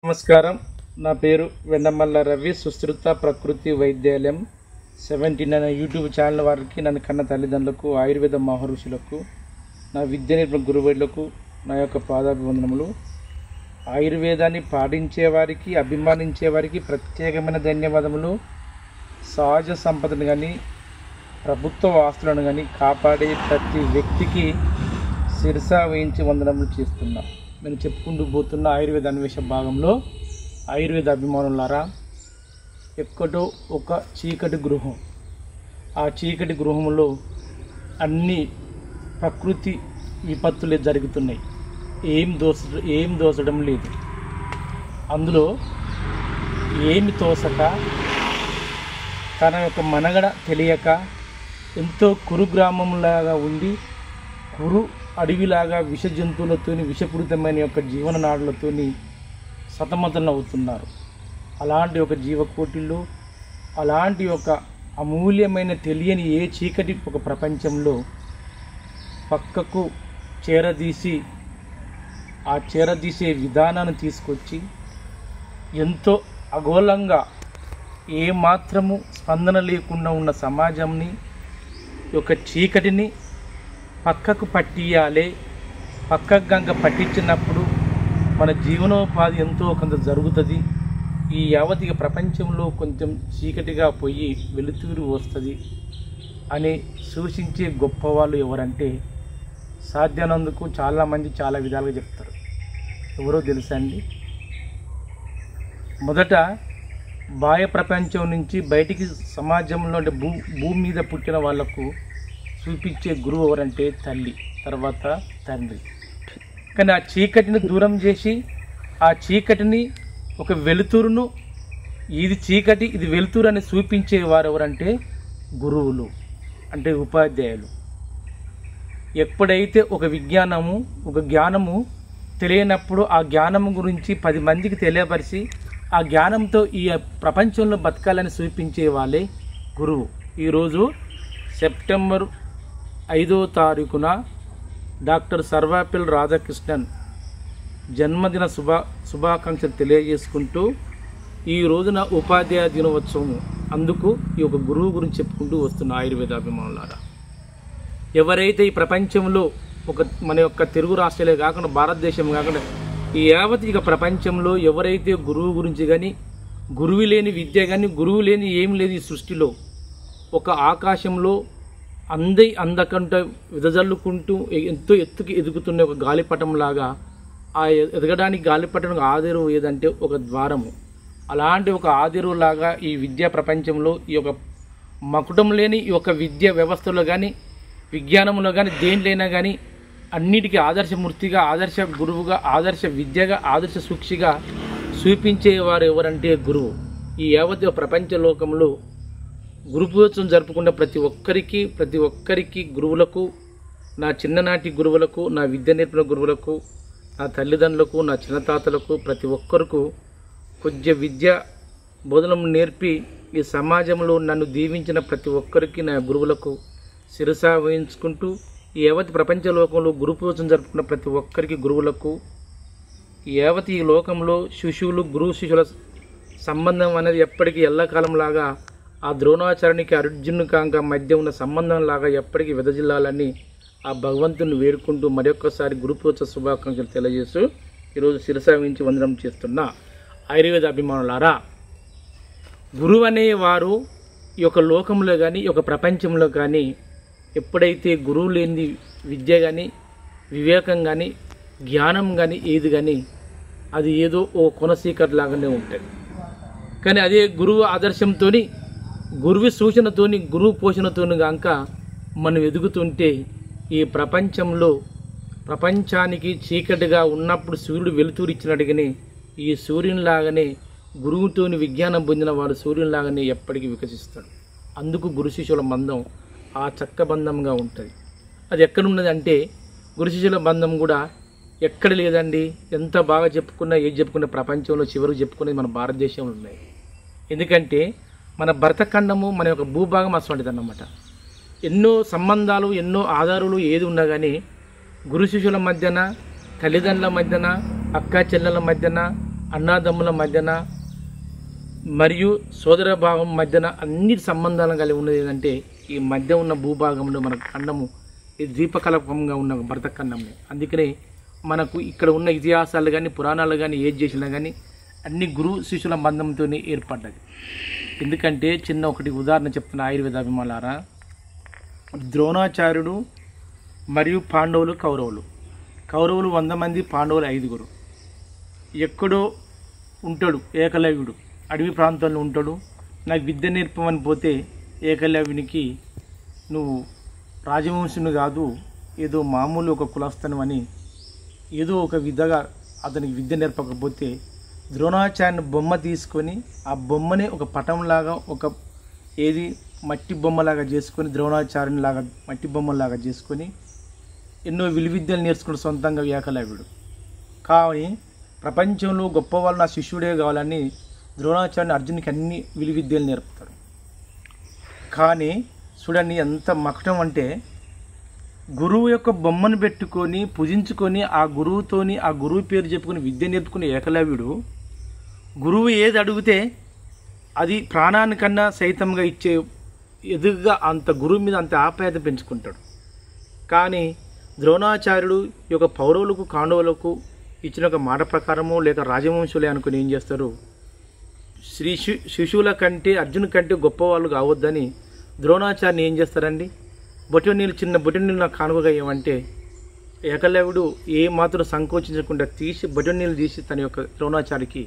నమస్కారం. నా పేరు వెన్నమల్ల రవి. సుశ్రుత ప్రకృతి వైద్యాలయం 17 అనే యూట్యూబ్ ఛానల్ వారికి, నన్ను కన్న తల్లిదండ్రులకు, ఆయుర్వేద మహర్షులకు, నా విద్య నేర్పిన గురువులకు నా యొక్క పాదాభివందనములు. ఆయుర్వేదాన్ని పాటించే వారికి, అభిమానించే వారికి ప్రత్యేకమైన ధన్యవాదములు. సహజ సంపదను కానీ, ప్రభుత్వ ఆస్తులను కానీ కాపాడే ప్రతి వ్యక్తికి శిరసా వేయించి వందనములు చేస్తున్నా. నేను చెప్పుకుంటూ పోతున్న ఆయుర్వేద అన్వేషణ భాగంలో, ఆయుర్వేద అభిమానులారా, ఎక్కడో ఒక చీకటి గృహం, ఆ చీకటి గృహంలో అన్ని ప్రకృతి విపత్తులే జరుగుతున్నాయి. ఏం దోచడం లేదు. అందులో ఏమి తోసక, తన యొక్క మనగడ తెలియక, ఎంతో కురు గ్రామంలాగా ఉండి, కురు అడవిలాగా విష జంతువులతో, విషపూరితమైన యొక్క జీవననాడులతో సతమతం అవుతున్నారు. అలాంటి ఒక జీవకోటిల్లో, అలాంటి ఒక అమూల్యమైన తెలియని ఏ చీకటి ఒక ప్రపంచంలో పక్కకు చేరదీసి, ఆ చేరదీసే విధానాన్ని తీసుకొచ్చి ఎంతో అగోళంగా ఏమాత్రము స్పందన లేకుండా ఉన్న సమాజంని, ఒక చీకటిని పక్కకు పట్టియాలి. పక్కకు గంగ పట్టించినప్పుడు మన జీవనోపాధి ఎంతో కొంత జరుగుతుంది. ఈ యావతిక ప్రపంచంలో కొంచెం చీకటిగా పోయి వెలుతురు వస్తుంది అని సూచించే గొప్పవాళ్ళు ఎవరంటే, సాధ్యమైనందుకు చాలామంది చాలా విధాలుగా చెప్తారు. ఎవరో తెలుసా అండి? మొదట బాహ్య ప్రపంచం నుంచి బయటికి సమాజంలో అంటే భూమి మీద పుట్టిన వాళ్లకు చూపించే గురువు ఎవరంటే తల్లి, తర్వాత తండ్రి. కానీ ఆ చీకటిని దూరం చేసి, ఆ చీకటిని ఒక వెలుతురును, ఇది చీకటి ఇది వెలుతురు అని చూపించేవారు ఎవరంటే గురువులు, అంటే ఉపాధ్యాయులు. ఎప్పుడైతే ఒక జ్ఞానము తెలియనప్పుడు ఆ జ్ఞానము గురించి 10 మందికి తెలియపరిచి, ఆ జ్ఞానంతో ఈ ప్రపంచంలో బతకాలని చూపించే వాళ్ళే గురువు. ఈరోజు సెప్టెంబర్ 5వ తారీఖున డాక్టర్ సర్వేపల్లి రాధాకృష్ణన్ జన్మదిన శుభాకాంక్షలు తెలియజేసుకుంటూ, ఈ రోజున ఉపాధ్యాయ దినోత్సవం. అందుకు ఈ యొక్క గురువు గురించి చెప్పుకుంటూ వస్తున్న ఆయుర్వేద అభిమానులారా, ఎవరైతే ఈ ప్రపంచంలో మన యొక్క తెలుగు రాష్ట్రాలే కాకుండా, భారతదేశం కాకుండా ఈ యావత్ ప్రపంచంలో ఎవరైతే గురువు గురించి కానీ, గురువు లేని విద్య కానీ, గురువు లేని ఏం లేదు ఈ సృష్టిలో. ఒక ఆకాశంలో అందకంటే విదజల్లుకుంటూ ఎంతో ఎత్తుకి ఎదుగుతున్న ఒక గాలిపటంలాగా, ఆ ఎదగడానికి గాలిపటం ఆదిరు ఏదంటే ఒక ద్వారము. అలాంటి ఒక ఆదిరులాగా ఈ విద్యా ప్రపంచంలో, ఈ యొక్క మకుటం లేని ఈ యొక్క విద్యా వ్యవస్థలో కానీ, విజ్ఞానంలో కానీ, దేనిలైనా కానీ అన్నిటికీ ఆదర్శమూర్తిగా, ఆదర్శ గురువుగా, ఆదర్శ విద్యగా, ఆదర్శ సూక్షిగా చూపించేవారు ఎవరంటే గురువు. ఈ యావత్ ప్రపంచ లోకంలో గురుపూజం జరుపుకున్న ప్రతి ఒక్కరికి గురువులకు, నా చిన్ననాటి గురువులకు, నా విద్య నేర్పిన గురువులకు, నా తల్లిదండ్రులకు, నా చిన్నతాతలకు, ప్రతి ఒక్కరికి కొద్ది విద్య బోధనం నేర్పి ఈ సమాజంలో నన్ను దీవించిన ప్రతి ఒక్కరికి, నా గురువులకు శిరసా వహించుకుంటూ, ఈ యావత్ ప్రపంచ లోకంలో గురుపూజం జరుపుకున్న ప్రతి ఒక్కరికి గురువులకు, ఈ యావత్ ఈ లోకంలో శిష్యులు, గురువు శిష్యుల సంబంధం అనేది ఎప్పటికీ ఎల్లకాలంలాగా, ఆ ద్రోణాచార్యునికి అర్జునునికాంక మధ్య ఉన్న సంబంధం లాగా ఎప్పటికీ వెదజిల్లాలని ఆ భగవంతుని వేడుకుంటూ మరొక్కసారి గురుపూజ శుభాకాంక్షలు తెలియజేస్తూ ఈరోజు శిరసా వహించి వందనం చేస్తున్న ఆయుర్వేద అభిమానులారా, గురువు అనేవారు ఈ యొక్క లోకంలో కానీ, ఈ యొక్క ప్రపంచంలో కానీ ఎప్పుడైతే గురువు లేని విద్య కానీ, వివేకం కానీ, జ్ఞానం కానీ, ఏది కానీ అది ఏదో ఓ కొనసీకట్ లాగానే ఉంటుంది. కానీ అదే గురువు ఆదర్శంతో, గురువు సూచనతోని, గురువు పోషణతోని గాక మనం ఎదుగుతుంటే, ఈ ప్రపంచానికి చీకటిగా ఉన్నప్పుడు సూర్యుడు వెలుతురు ఇచ్చినట్టుగానే, ఈ సూర్యునిలాగానే గురువుతోని విజ్ఞానం పొందిన వాడు సూర్యునిలాగానే ఎప్పటికీ వికసిస్తాడు. అందుకు గురు శిష్యుల బంధం ఆ చక్క బంధంగా ఉంటుంది. అది ఎక్కడున్నది అంటే, గురు శిష్యుల బంధం కూడా ఎక్కడ లేదండి. ఎంత బాగా చెప్పుకున్నా, ఏది చెప్పుకున్న ప్రపంచంలో చివరికి చెప్పుకునేది మన భారతదేశంలో ఉన్నాయి. ఎందుకంటే మన భరతఖండము, మన యొక్క భూభాగం అటువంటిది అన్నమాట. ఎన్నో సంబంధాలు, ఎన్నో ఆధారాలు ఏది ఉన్నా కానీ గురు శిష్యుల మధ్యన, తల్లిదండ్రుల మధ్యన, అక్క చెల్లెల మధ్యన, అన్నాదమ్ముల మధ్యన మరియు సోదర భావం మధ్యన అన్ని సంబంధాలు కలిగి ఉన్నది ఏంటంటే ఈ మధ్య ఉన్న భూభాగంలో మన ఖండము ఇది ద్వీపకల్పంగా ఉన్న భరతఖండంలో. అందుకనే మనకు ఇక్కడ ఉన్న ఇతిహాసాలు కానీ పురాణాలు కానీ ఏది చేసినా కానీ అన్ని గురు శిష్యుల బంధంతోనే ఏర్పడ్డది. ఎందుకంటే చిన్న ఒకటి ఉదాహరణ చెప్తున్న ఆయుర్వేద అభిమానులారా, ద్రోణాచార్యుడు మరియు పాండవులు కౌరవులు 100 మంది, పాండవులు 5. ఎక్కడో ఉంటాడు ఏకలవ్యుడు, అడవి ప్రాంతంలో ఉంటాడు. నాకు విద్య నేర్పమని పోతే ఏకలవ్యునికి నువ్వు రాజవంశుని కాదు, ఏదో మామూలు ఒక కులస్థను అని ఏదో ఒక విధంగా అతనికి విద్య నేర్పకపోతే ద్రోణాచార్యుని బొమ్మ తీసుకొని ఆ బొమ్మనే ఒక పటంలాగా ఒక ఏది మట్టి బొమ్మలాగా చేసుకొని ద్రోణాచార్యుని లాగా మట్టి బొమ్మలాగా చేసుకొని ఎన్నో విలువిద్యలు నేర్చుకుని సొంతంగా ఏకలవ్యుడు. కానీ ప్రపంచంలో గొప్పవాళ్ళు నా శిష్యుడే కావాలని ద్రోణాచార్యుని అర్జునికి అన్ని విలువిద్యలు నేర్పుతాడు. కానీ చూడండి ఎంత మకటం అంటే, గురువు యొక్క బొమ్మను పెట్టుకొని పూజించుకొని ఆ గురువుతోని ఆ గురువు పేరు చెప్పుకొని విద్య నేర్పుకునే ఏకలవ్యుడు గురువు ఏది అడిగితే అది ప్రాణానికన్నా సైతంగా ఇచ్చే ఎదురుగా అంత గురువు మీద అంత ఆప్యాయత పెంచుకుంటాడు. కానీ ద్రోణాచార్యుడు యొక్క పౌరవులకు కాండవులకు ఇచ్చిన ఒక మాట ప్రకారము లేక రాజవంశులే అనుకుని ఏం చేస్తారు, శిశువుల కంటే అర్జును కంటే గొప్పవాళ్ళు కావద్దని ద్రోణాచార్యుని ఏం చేస్తారండి, చిన్న బొటె నీళ్ళు నాకు కానుకగా ఏమంటే ఏకలవ్యుడు ఏ మాత్రం సంకోచించకుండా తీసి బొటె నీళ్ళు తీసి తన యొక్క ద్రోణాచార్యుడికి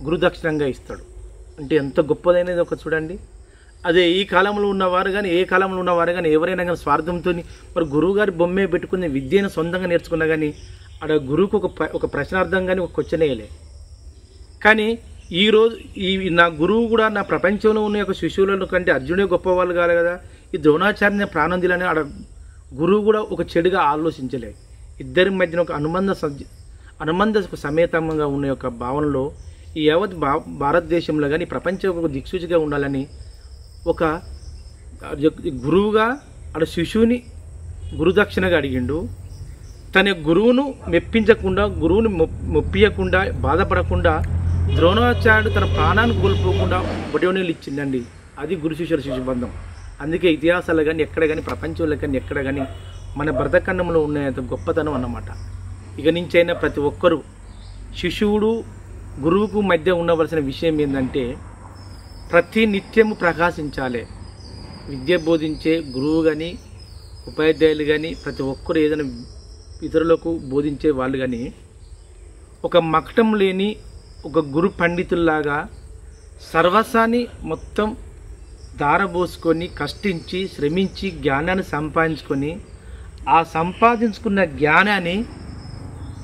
గురుదక్షిణంగా ఇస్తాడు. అంటే ఎంత గొప్పదైనది ఒక చూడండి. అదే ఈ కాలంలో ఉన్నవారు కానీ ఏ కాలంలో ఉన్నవారు కానీ ఎవరైనా కానీ స్వార్థంతో మరి గురువుగారి బొమ్మే పెట్టుకుని విద్యను సొంతంగా నేర్చుకున్నా కానీ అక్కడ గురువుకు ఒక ప్రశ్నార్థం కానీ ఒక క్వశ్చన్ వేయలే. కానీ ఈరోజు నా గురువు కూడా నా ప్రపంచంలో ఉన్న యొక్క శిశువుల కంటే అర్జునే గొప్పవాళ్ళు కాదు కదా, ఈ ద్రోణాచార్య ప్రాణం దిలని ఆడ గురువు కూడా ఒక చెడుగా ఆలోచించలే. ఇద్దరి మధ్యన ఒక అనుబంధ సమేతంగా ఉన్న యొక్క భావనలో ఈ యావత్ భారతదేశంలో కానీ ప్రపంచం ఒక దిక్సూచిగా ఉండాలని ఒక గురువుగా ఆడ శిశువుని గురుదక్షిణగా అడిగిండు. తన గురువును మెప్పించకుండా గురువుని మొప్పియకుండా బాధపడకుండా ద్రోణాచార్యుడు తన ప్రాణాన్ని కోల్పోకుండా బొటనీళ్ళు ఇచ్చిందండి. అది గురు శిష్య బంధం. అందుకే ఇతిహాసాలు కానీ ఎక్కడ కానీ ప్రపంచంలో కానీ ఎక్కడ కానీ మన భరతఖండంలో ఉన్న గొప్పతనం అన్నమాట. ఇక నుంచైనా ప్రతి ఒక్కరూ శిశువుడు గురువుకు మధ్య ఉండవలసిన విషయం ఏంటంటే ప్రతి నిత్యము ప్రకాశించాలి. విద్య బోధించే గురువు కానీ ఉపాధ్యాయులు కానీ ప్రతి ఒక్కరు ఏదైనా ఇతరులకు బోధించే వాళ్ళు కానీ ఒక మకటం లేని ఒక గురు పండితుల్లాగా సర్వస్వాన్ని మొత్తం దారబోసుకొని కష్టించి శ్రమించి జ్ఞానాన్ని సంపాదించుకొని ఆ సంపాదించుకున్న జ్ఞానాన్ని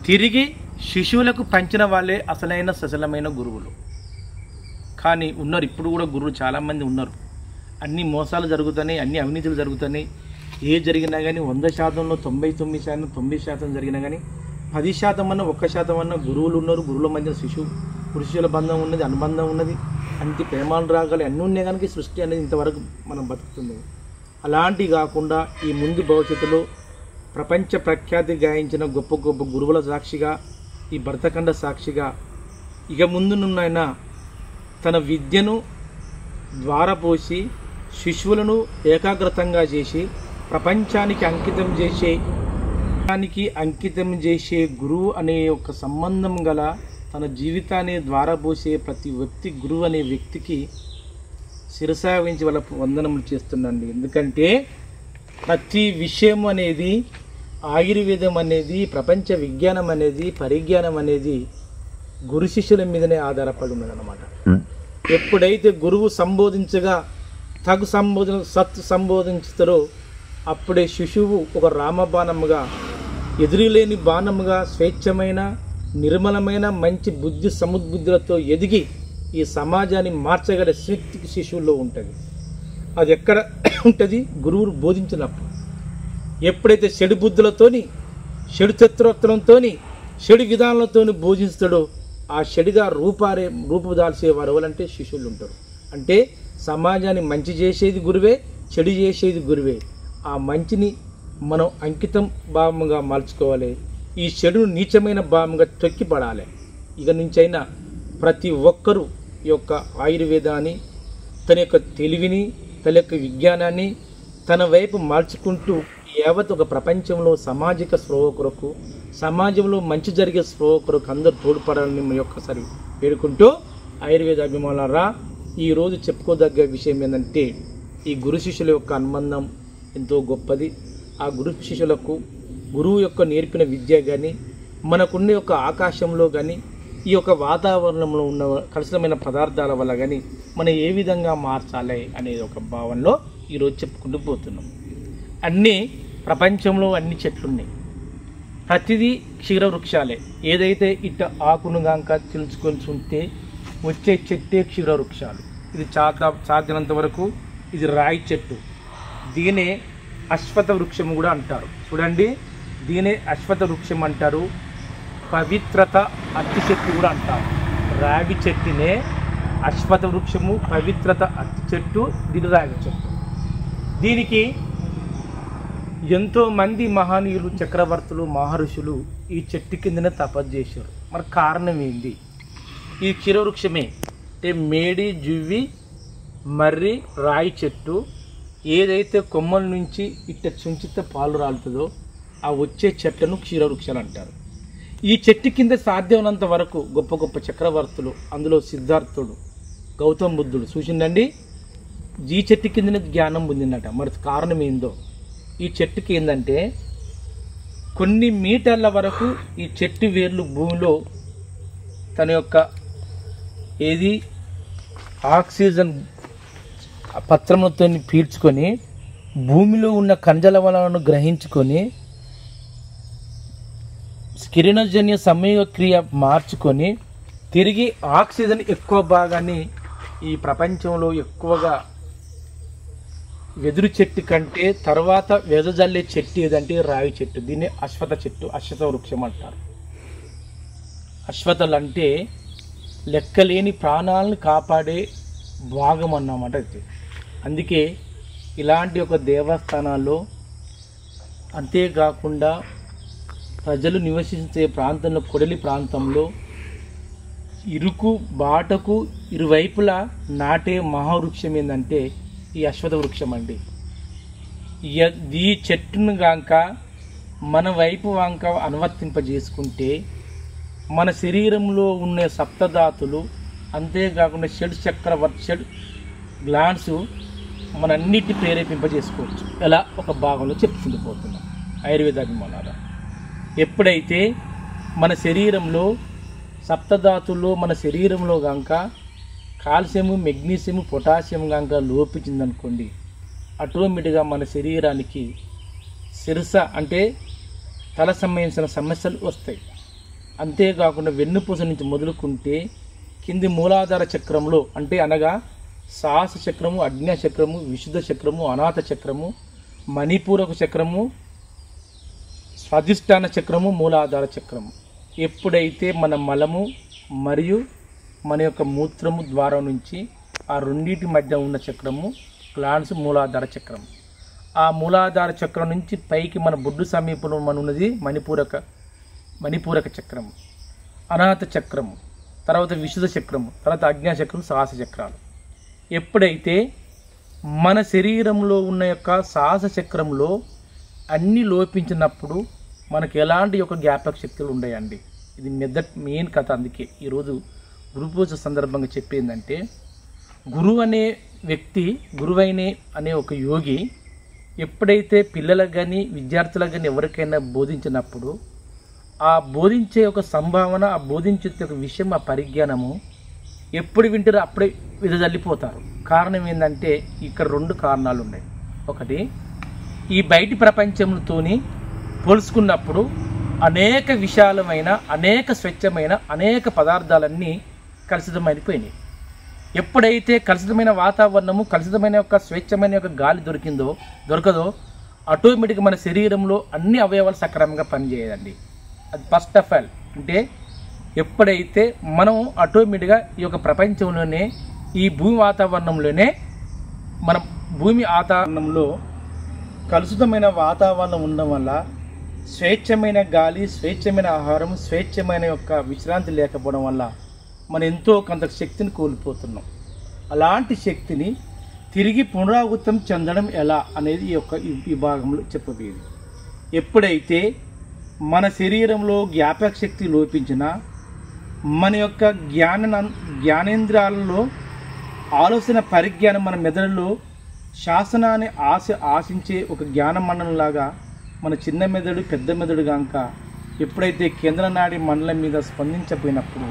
తిరిగి శిశువులకు పంచిన వాళ్ళే అసలైన ససలమైన గురువులు. కానీ ఉన్నారు, ఇప్పుడు కూడా గురువులు చాలామంది ఉన్నారు. అన్ని మోసాలు జరుగుతున్నాయి, అన్ని అవినీతులు జరుగుతున్నాయి. ఏ జరిగినా కానీ 100%లో 99%, 90% జరిగినా కానీ 10% అన్న 1% అన్న గురువులు ఉన్నారు. గురువుల మధ్య పురుషుల బంధం ఉన్నది, అనుబంధం ఉన్నది, అంతే ప్రేమాలు రాగాలి అన్నీ ఉన్నాయి. కనుక సృష్టి అనేది ఇంతవరకు మనం బతుకుతుంది. అలాంటివి కాకుండా ఈ ముందు భవిష్యత్తులో ప్రపంచ ప్రఖ్యాతి గాయించిన గొప్ప గొప్ప గురువుల సాక్షిగా ఈ భరతఖండ సాక్షిగా ఇక ముందునున్న తన విద్యను ద్వారపోసి శిశువులను ఏకాగ్రతంగా చేసి ప్రపంచానికి అంకితం చేసే గురువు అనే ఒక సంబంధం గల తన జీవితాన్ని ద్వారపోసే ప్రతి వ్యక్తి గురువు అనే వ్యక్తికి శిరసావించి వాళ్ళ వందనములు చేస్తున్నాండి. ఎందుకంటే ప్రతి విషయం అనేది ఆయుర్వేదం అనేది ప్రపంచ విజ్ఞానం అనేది పరిజ్ఞానం అనేది గురు శిష్యుల మీదనే ఆధారపడి ఉన్నదన్నమాట. ఎప్పుడైతే గురువు సంబోధించగా తగు సంబోధించుతారో అప్పుడే శిశువు ఒక రామబాణముగా ఎదురులేని బాణముగా స్వేచ్ఛమైన నిర్మలమైన మంచి బుద్ధి సముద్బుద్ధులతో ఎదిగి ఈ సమాజాన్ని మార్చగల శక్తికి శిశువుల్లో ఉంటుంది. అది ఎక్కడ ఉంటుంది? గురువులు బోధించినప్పుడు. ఎప్పుడైతే చెడు బుద్ధులతోని చెడు తత్వత్వంతోని చెడు విధానాలతో బోధిస్తాడో ఆ చెడుగా రూపుదాల్చేవారు ఎవరంటే శిష్యులు ఉంటారు. అంటే సమాజాన్ని మంచి చేసేది గురువే, చెడు చేసేది గురువే. ఆ మంచిని మనం అంకితం భావముగా మార్చుకోవాలి, ఈ చెడును నీచమైన భావముగా తొక్కిపడాలి. ఇక నుంచైనా ప్రతి ఒక్కరూ ఈ యొక్క ఆయుర్వేదాన్ని తన యొక్క తెలివిని, తన యొక్క విజ్ఞానాన్ని తన వైపు మార్చుకుంటూ యావత్ ఒక ప్రపంచంలో సామాజిక స్పృహ కొరకు, సమాజంలో మంచి జరిగే స్పృహ కొరకు అందరూ తోడ్పడాలని మీ ఒక్కసారి వేడుకుంటూ, ఆయుర్వేద అభిమానులారా, ఈరోజు చెప్పుకోదగ్గ విషయం ఏంటంటే ఈ గురు శిష్యుల యొక్క అనుబంధం ఎంతో గొప్పది. ఆ గురు శిష్యులకు గురువు యొక్క నేర్పిన విద్య కానీ, మనకున్న యొక్క ఆకాశంలో కానీ, ఈ యొక్క వాతావరణంలో ఉన్న కలుషితమైన పదార్థాల వల్ల కానీ మనం ఏ విధంగా మార్చాలి అనేది ఒక భావనలో ఈరోజు చెప్పుకుంటూ పోతున్నాం. అన్నీ ప్రపంచంలో అన్ని చెట్లు ఉన్నాయి, ప్రతిదీ క్షీర వృక్షాలే. ఏదైతే ఇట్ట ఆకును గాంక తెలుసుకొని ఉంటే వచ్చే చెట్టే క్షీర వృక్షాలు. ఇది సాగినంత వరకు ఇది రాయి చెట్టు, దీనే అశ్వత్థ వృక్షం కూడా అంటారు. చూడండి, దీనే అశ్వత్థ వృక్షం అంటారు. పవిత్రత అత్తి చెట్టు కూడా అంటారు. రావి చెట్టునే అశ్వత్థ వృక్షము, పవిత్రత అత్తి చెట్టు, దీని రావి చెట్టు. దీనికి ఎంతోమంది మహనీయులు, చక్రవర్తులు, మహర్షులు ఈ చెట్టు కిందనే తపస్సు చేశారు. మరి కారణం ఏంది? ఈ క్షీరవృక్షమే అంటే మేడి, జువ్వి, మర్రి, రాయి చెట్టు ఏదైతే కొమ్మల నుంచి ఇట్ట చుంచితే పాలు రాలుతుందో ఆ వచ్చే చెట్లను క్షీరవృక్షాలు అంటారు. ఈ చెట్టు కింద సాధ్యమైనంత వరకు గొప్ప గొప్ప చక్రవర్తులు, అందులో సిద్ధార్థుడు, గౌతమ బుద్ధుడు చూసిందండి, ఈ చెట్టు కిందనే జ్ఞానం పొందిందట. మరి కారణం ఏందో? ఈ చెట్టుకి ఏంటంటే కొన్ని మీటర్ల వరకు ఈ చెట్టు వేర్లు భూమిలో తన యొక్క ఏది ఆక్సిజన్ పత్రములతో పీల్చుకొని భూమిలో ఉన్న ఖనిజలవలను గ్రహించుకొని కిరణజన్య సమయక్రియ మార్చుకొని తిరిగి ఆక్సిజన్ ఎక్కువ భాగాన్ని ఈ ప్రపంచంలో ఎక్కువగా వెదురు చెట్టు కంటే తర్వాత వెదజల్లే చెట్టు ఏదంటే రావి చెట్టు. దీన్ని అశ్వత్థ చెట్టు, అశ్వత్థ వృక్షం అంటారు. అశ్వత్థలు అంటే లెక్కలేని ప్రాణాలను కాపాడే భాగం అన్నమాట ఇది. అందుకే ఇలాంటి ఒక దేవస్థానాల్లో, అంతేకాకుండా ప్రజలు నివసించే ప్రాంతంలో, కొడలి ప్రాంతంలో ఇరుకు బాటకు ఇరువైపులా నాటే మహావృక్షం ఏంటంటే ఈ అశ్వత్థ వృక్షం అండి. ఈ చెట్టును గాంక మన వైపు వాంక అనువర్తింపజేసుకుంటే మన శరీరంలో ఉన్న సప్తధాతులు, అంతేకాకుండా షడ్ గ్లాండ్స్ మనన్నిటి ప్రేరేపింపజేసుకోవచ్చు. ఇలా ఒక భాగంలో చెప్పుకుంటూ పోతున్నాం ఆయుర్వేద అభిమానులారా. ఎప్పుడైతే మన శరీరంలో సప్తధాతుల్లో మన శరీరంలో గంక కాల్షియము, మెగ్నీషియము, పొటాషియం గంక లోపించిందనుకోండి, ఆటోమేటిక్గా మన శరీరానికి శిరస అంటే తల సంబంధించిన సమస్యలు వస్తాయి. అంతేకాకుండా వెన్నుపూస నుంచి మొదలుకుంటే కింది మూలాధార చక్రంలో అంటే అనగా శ్వాస చక్రము, అజ్ఞా చక్రము, విశుద్ధ చక్రము, అనాథ చక్రము, మణిపూరక చక్రము, స్వాధిష్టాన చక్రము, మూలాధార చక్రము. ఎప్పుడైతే మన మలము మరియు మన యొక్క మూత్రము ద్వారం నుంచి ఆ రెండింటి మధ్య ఉన్న చక్రము గ్లాండ్స్ మూలాధార చక్రం. ఆ మూలాధార చక్రం నుంచి పైకి మన బొడ్డు సమీపంలో మన ఉన్నది మణిపూరక చక్రము, అనాథ చక్రము, తర్వాత విశుద్ధ చక్రము, తర్వాత అజ్ఞా చక్రం, శ్వాస చక్రాలు. ఎప్పుడైతే మన శరీరంలో ఉన్న యొక్క శ్వాస చక్రంలో అన్నీ లోపించినప్పుడు మనకు ఎలాంటి యొక్క జ్ఞాపక శక్తులు ఉండయండి. ఇది మెయిన్ కథ. అందుకే ఈరోజు గురు పూజ సందర్భంగా చెప్పేందంటే, గురువు అనే వ్యక్తి, గురువైనే అనే ఒక యోగి ఎప్పుడైతే పిల్లలకు కానీ విద్యార్థులకు కానీ ఎవరికైనా బోధించినప్పుడు ఆ బోధించే ఒక సంభావన, ఆ బోధించే ఒక విషయం, ఆ పరిజ్ఞానము ఎప్పుడు వింటారో అప్పుడే విదజల్లిపోతారు. కారణం ఏంటంటే ఇక్కడ రెండు కారణాలు ఉన్నాయి. ఒకటి, ఈ బయటి ప్రపంచంతోని పోల్చుకున్నప్పుడు అనేక విశాలమైన, అనేక స్వచ్ఛమైన, అనేక పదార్థాలన్నీ కలుషితమైపోయినాయి. ఎప్పుడైతే కలుషితమైన వాతావరణము, కలుషితమైన యొక్క స్వేచ్ఛమైన యొక్క గాలి దొరకదో ఆటోమేటిక్గా మన శరీరంలో అన్ని అవయవాలు సక్రమంగా పనిచేయదండి. అది ఫస్ట్ ఆఫ్ ఆల్. అంటే ఎప్పుడైతే మనం ఆటోమేటిక్గా ఈ యొక్క ప్రపంచంలోనే, ఈ భూమి వాతావరణంలోనే, మనం భూమి వాతావరణంలో కలుషితమైన వాతావరణం ఉండడం వల్ల స్వేచ్ఛమైన గాలి, స్వేచ్ఛమైన ఆహారం, స్వేచ్ఛమైన యొక్క విశ్రాంతి లేకపోవడం వల్ల మనం ఎంతో కొంత శక్తిని కోల్పోతున్నాం. అలాంటి శక్తిని తిరిగి పునరావృతం చెందడం ఎలా అనేది ఈ విభాగంలో చెప్పబోయేది. ఎప్పుడైతే మన శరీరంలో జ్ఞాపక శక్తి లోపించినా, మన యొక్క జ్ఞానేంద్రియాలలో ఆలోచన పరిజ్ఞానం మన మెదడులో శాసనాన్ని ఆశించే ఒక జ్ఞాన మండలంలాగా మన చిన్న మెదడు పెద్ద మెదడు గాంక ఎప్పుడైతే కేంద్ర నాడి మండలం మీద స్పందించపోయినప్పుడు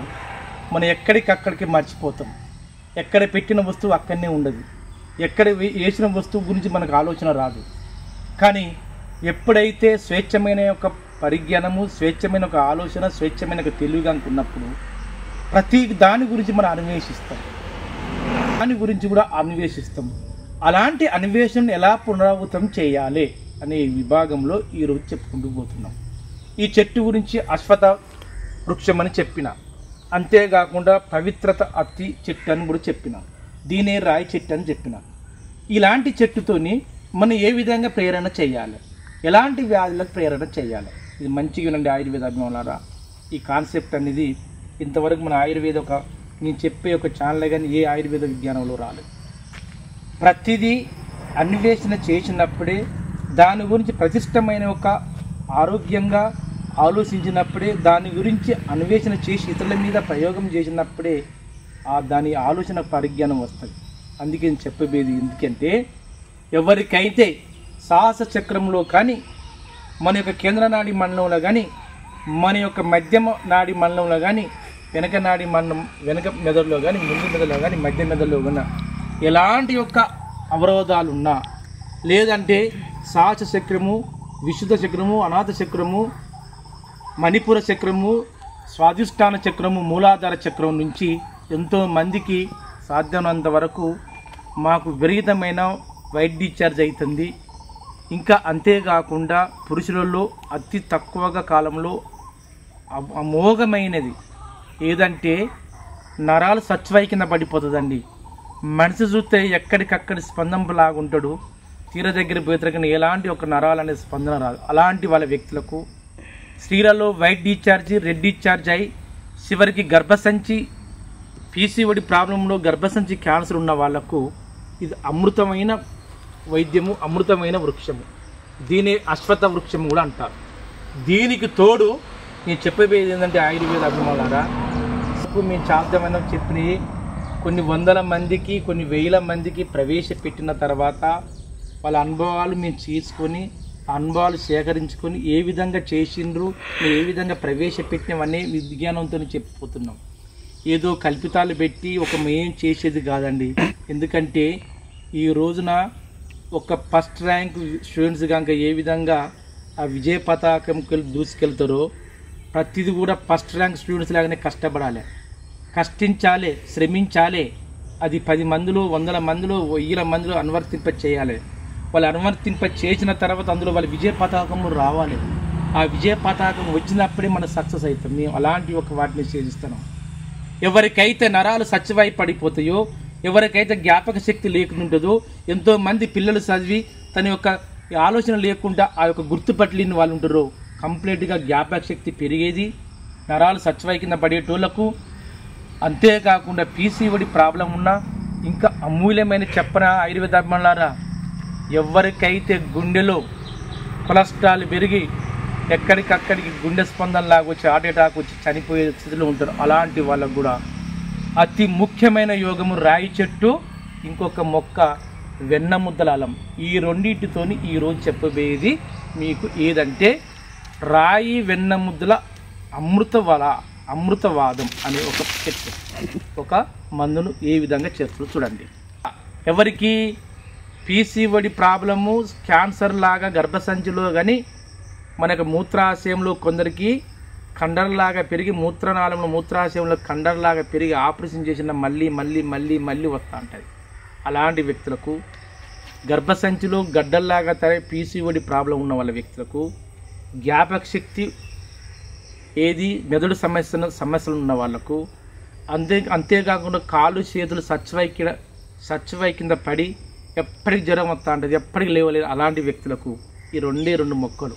మనం ఎక్కడికక్కడికి మర్చిపోతాం. ఎక్కడ పెట్టిన వస్తువు అక్కడనే ఉండదు, ఎక్కడ వేసిన వస్తువు గురించి మనకు ఆలోచన రాదు. కానీ ఎప్పుడైతే స్వేచ్ఛమైన ఒక పరిజ్ఞానము, స్వేచ్ఛమైన ఒక ఆలోచన, స్వేచ్ఛమైన ఒక తెలివిగా ఉన్నప్పుడు ప్రతి దాని గురించి మనం అన్వేషిస్తాం, దాని గురించి కూడా అన్వేషిస్తాం. అలాంటి అన్వేషణను ఎలా పునరావృతం చేయాలి అనే విభాగంలో ఈరోజు చెప్పుకుంటూ పోతున్నాం. ఈ చెట్టు గురించి అశ్వత్థ వృక్షం అని చెప్పిన, అంతేకాకుండా పవిత్రత అత్తి చెట్టు అని కూడా చెప్పిన, దీనే రాయి చెట్టు అని చెప్పిన. ఇలాంటి చెట్టుతోని మనం ఏ విధంగా ప్రేరణ చేయాలి, ఎలాంటి వ్యాధులకు ప్రేరణ చేయాలి, ఇది మంచిగా వినండి ఆయుర్వేద అభిమానులారా. ఈ కాన్సెప్ట్ అనేది ఇంతవరకు మన ఆయుర్వేద నేను చెప్పే ఒక ఛానల్ కానీ ఏ ఆయుర్వేద విజ్ఞానంలో రాలేదు. ప్రతిదీ అన్వేషణ చేసినప్పుడే, దాని గురించి ప్రతిష్టమైన ఒక ఆరోగ్యంగా ఆలోచించినప్పుడే, దాని గురించి అన్వేషణ చేసి ఇతరుల మీద ప్రయోగం చేసినప్పుడే దాని ఆలోచన పరిజ్ఞానం వస్తుంది. అందుకే నేను చెప్పబోయేది ఎందుకంటే, ఎవరికైతే సాహస చక్రంలో కానీ, మన యొక్క కేంద్ర నాడి మండలంలో కానీ, మన యొక్క మధ్యమ నాడి మండలంలో కానీ, వెనక నాడి మండలం వెనక మెదడులో కానీ, ముందు మెదడులో కానీ, మధ్య మెదడులో కానీ ఎలాంటి యొక్క అవరోధాలు ఉన్నా, లేదంటే సాహస చక్రము, విశుద్ధ చక్రము, అనాథ చక్రము, మణిపుర చక్రము, స్వాధిష్టాన చక్రము, మూలాధార చక్రం నుంచి ఎంతోమందికి సాధ్యమైనంత వరకు మాకు విపరీతమైన వైట్ డిశ్చార్జ్ అవుతుంది. ఇంకా అంతేకాకుండా పురుషులలో అతి తక్కువగా కాలంలో అమోఘమైనది ఏదంటే నరాలు సత్వై కింద పడిపోతుందండి. మనిషి చూస్తే ఎక్కడికక్కడి స్పందనలాగుంటాడు, తీర దగ్గర పోయేతరకని ఎలాంటి ఒక నరాలు అనే స్పందన రాదు. అలాంటి వాళ్ళ వ్యక్తులకు స్త్రీలలో వైట్ డిశ్చార్జ్, రెడ్ డిశ్చార్జ్ అయి చివరికి గర్భసంచి పీసీఓడి ప్రాబ్లంలో గర్భసంచి క్యాన్సర్ ఉన్న వాళ్లకు ఇది అమృతమైన వైద్యము, అమృతమైన వృక్షము. దీని అశ్వత్థ వృక్షము కూడా అంటారు. దీనికి తోడు నేను చెప్పబోయేది ఏంటంటే ఆయుర్వేద అభిమానులారా, మేము సాధ్యమైన చెప్పిన కొన్ని వందల మందికి, కొన్ని వేల మందికి ప్రవేశపెట్టిన తర్వాత వాళ్ళ అనుభవాలు మేము తీసుకొని, అనుభవాలు సేకరించుకొని ఏ విధంగా చేసిండ్రు, మేము ఏ విధంగా ప్రవేశపెట్టినవన్నీ విజ్ఞానంతో చెప్పిపోతున్నాం. ఏదో కల్పితాలు పెట్టి మేము చేసేది కాదండి. ఎందుకంటే ఈ రోజున ఒక ఫస్ట్ ర్యాంక్ స్టూడెంట్స్ కనుక ఏ విధంగా ఆ విజయ పతాకంకి దూసుకెళ్తారో, ప్రతిదీ కూడా ఫస్ట్ ర్యాంక్ స్టూడెంట్స్ లాగానే కష్టపడాలి, కష్టించాలి, శ్రమించాలి. అది 10 మందిలో, 100 మందిలో, 1000 మందిలో అనువర్తింప చేయాలి. వాళ్ళు అనువర్తింప చేసిన తర్వాత అందులో వాళ్ళ విజయ పతాకం రావాలి. ఆ విజయ పతాకం వచ్చినప్పుడే మనం సక్సెస్ అవుతాం. మేము అలాంటి ఒక వాటిని చేస్తున్నాం. ఎవరికైతే నరాలు సచ్చివై పడిపోతాయో, ఎవరికైతే జ్ఞాపక శక్తి లేకుంటుందో, ఎంతోమంది పిల్లలు చదివి తన యొక్క ఆలోచన లేకుండా ఆ యొక్క గుర్తుపట్టలేని వాళ్ళు ఉంటారో, కంప్లీట్గా జ్ఞాపక శక్తి పెరిగేది, నరాలు సచ్చివై కింద పడేటోళ్లకు. అంతేకాకుండా పీసీఓడి ప్రాబ్లం ఉన్నా, ఇంకా అమూల్యమైన చెప్పన ఆయుర్వేద అభిమానులారా, ఎవరికైతే గుండెలో కొలెస్ట్రాల్ పెరిగి ఎక్కడికక్కడికి గుండె స్పందనలాగా వచ్చి హార్ట్ అటాక్ వచ్చి చనిపోయే స్థితిలో ఉంటారు, అలాంటి వాళ్ళకు కూడా అతి ముఖ్యమైన యోగము రాయి చెట్టు, ఇంకొక మొక్క వెన్నముద్దల అలం. ఈ రెండింటితోని ఈరోజు చెప్పబోయేది మీకు ఏదంటే రాయి వెన్నముద్దల అమృతవాదం అనే ఒక చెట్టు, ఒక మందును ఏ విధంగా చేస్తుందో చూడండి. ఎవరికి పీసీఓడి ప్రాబ్లము, క్యాన్సర్ లాగా గర్భసంచిలో కానీ, మనకు మూత్రాశయంలో కొందరికి కండరలాగా పెరిగి, మూత్రనాళంలో మూత్రాశయంలో కండరలాగా పెరిగి ఆపరేషన్ చేసిన మళ్ళీ మళ్ళీ మళ్ళీ మళ్ళీ వస్తూ ఉంటుంది. అలాంటి వ్యక్తులకు, గర్భసంచిలో గడ్డల్లాగా పీసీఓడి ప్రాబ్లం ఉన్న వాళ్ళ వ్యక్తులకు, జ్ఞాపక శక్తి మెదడు సమస్యలు ఉన్న వాళ్ళకు, అంతేకాకుండా కాళ్ళు చేతులు సచ్చివై కింద పడి ఎప్పటికి జ్వరం వస్తూ ఉంటుంది, ఎప్పటికి లేవలేదు, అలాంటి వ్యక్తులకు ఈ 2 మొక్కలు,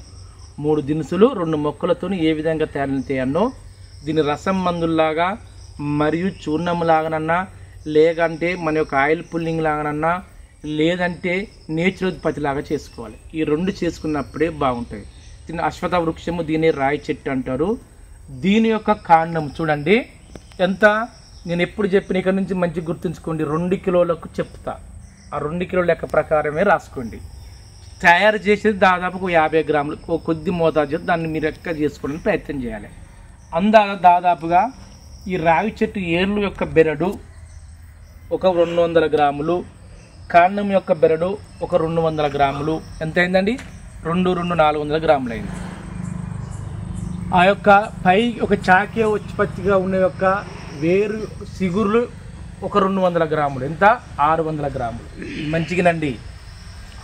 3 దినుసులు 2 మొక్కలతో ఏ విధంగా తయారు చేయాలో, దీని రసం మందుల్లాగా మరియు చూర్ణం లాగానన్నా, లేదంటే మన యొక్క ఆయిల్ పుల్లింగ్ లాగానన్నా, లేదంటే నేచురోత్పత్తి లాగా చేసుకోవాలి. ఈ 2 చేసుకున్నప్పుడే బాగుంటుంది. దీని అశ్వత్థ వృక్షము, దీని రాయి చెట్టు అంటారు. దీని యొక్క కాండం చూడండి ఎంత. నేను ఎప్పుడు చెప్పిన ఇక్కడ నుంచి మంచి గుర్తుంచుకోండి, 2 కిలోలకు చెప్తా. ఆ 2 కిలోల లెక్క ప్రకారమే రాసుకోండి. తయారు చేసేది దాదాపు 50 గ్రాములు, కొద్ది మోతాదు దాన్ని మీరు ఎక్క చేసుకోవడానికి ప్రయత్నం చేయాలి. దాదాపుగా ఈ రావి చెట్టు ఏర్లు యొక్క బెరడు ఒక 200 గ్రాములు, కాండం యొక్క బెరడు ఒక 200 గ్రాములు. ఎంత అయిందండి? 400 గ్రాములు అయింది. ఆ యొక్క పై ఒక చాకే ఉత్పత్తిగా ఉన్న యొక్క వేరు సిగురులు ఒక 200 గ్రాములు. ఎంత? 600 గ్రాములు. మంచిగానండి,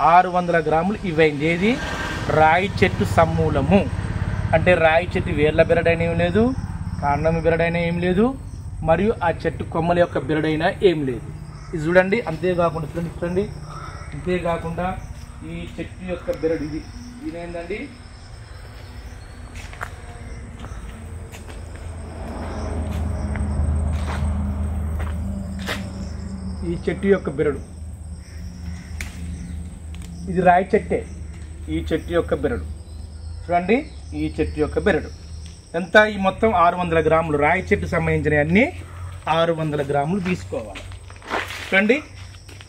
600 గ్రాములు ఇవైంది. ఏది? రాయి చెట్టు సమూలము. అంటే రాయి చెట్టు వేర్ల బెరడైన ఏం లేదు, కాండం బెరడైన ఏం లేదు, మరియు ఆ చెట్టు కొమ్మల యొక్క బెరడైన ఏం లేదు. ఇది చూడండి. అంతేకాకుండా చూడండి, అంతేకాకుండా ఈ చెట్టు యొక్క బెరడు ఇది ఇదేంటండి, ఈ చెట్టు యొక్క బెరడు ఇది రాయి చెట్టే. ఈ చెట్టు యొక్క బెరడు చూడండి, ఈ చెట్టు యొక్క బెరడు ఎంత? ఈ మొత్తం 600 గ్రాములు. రాయి చెట్టు సంబంధించిన అన్ని 600 గ్రాములు తీసుకోవాలి. చూడండి,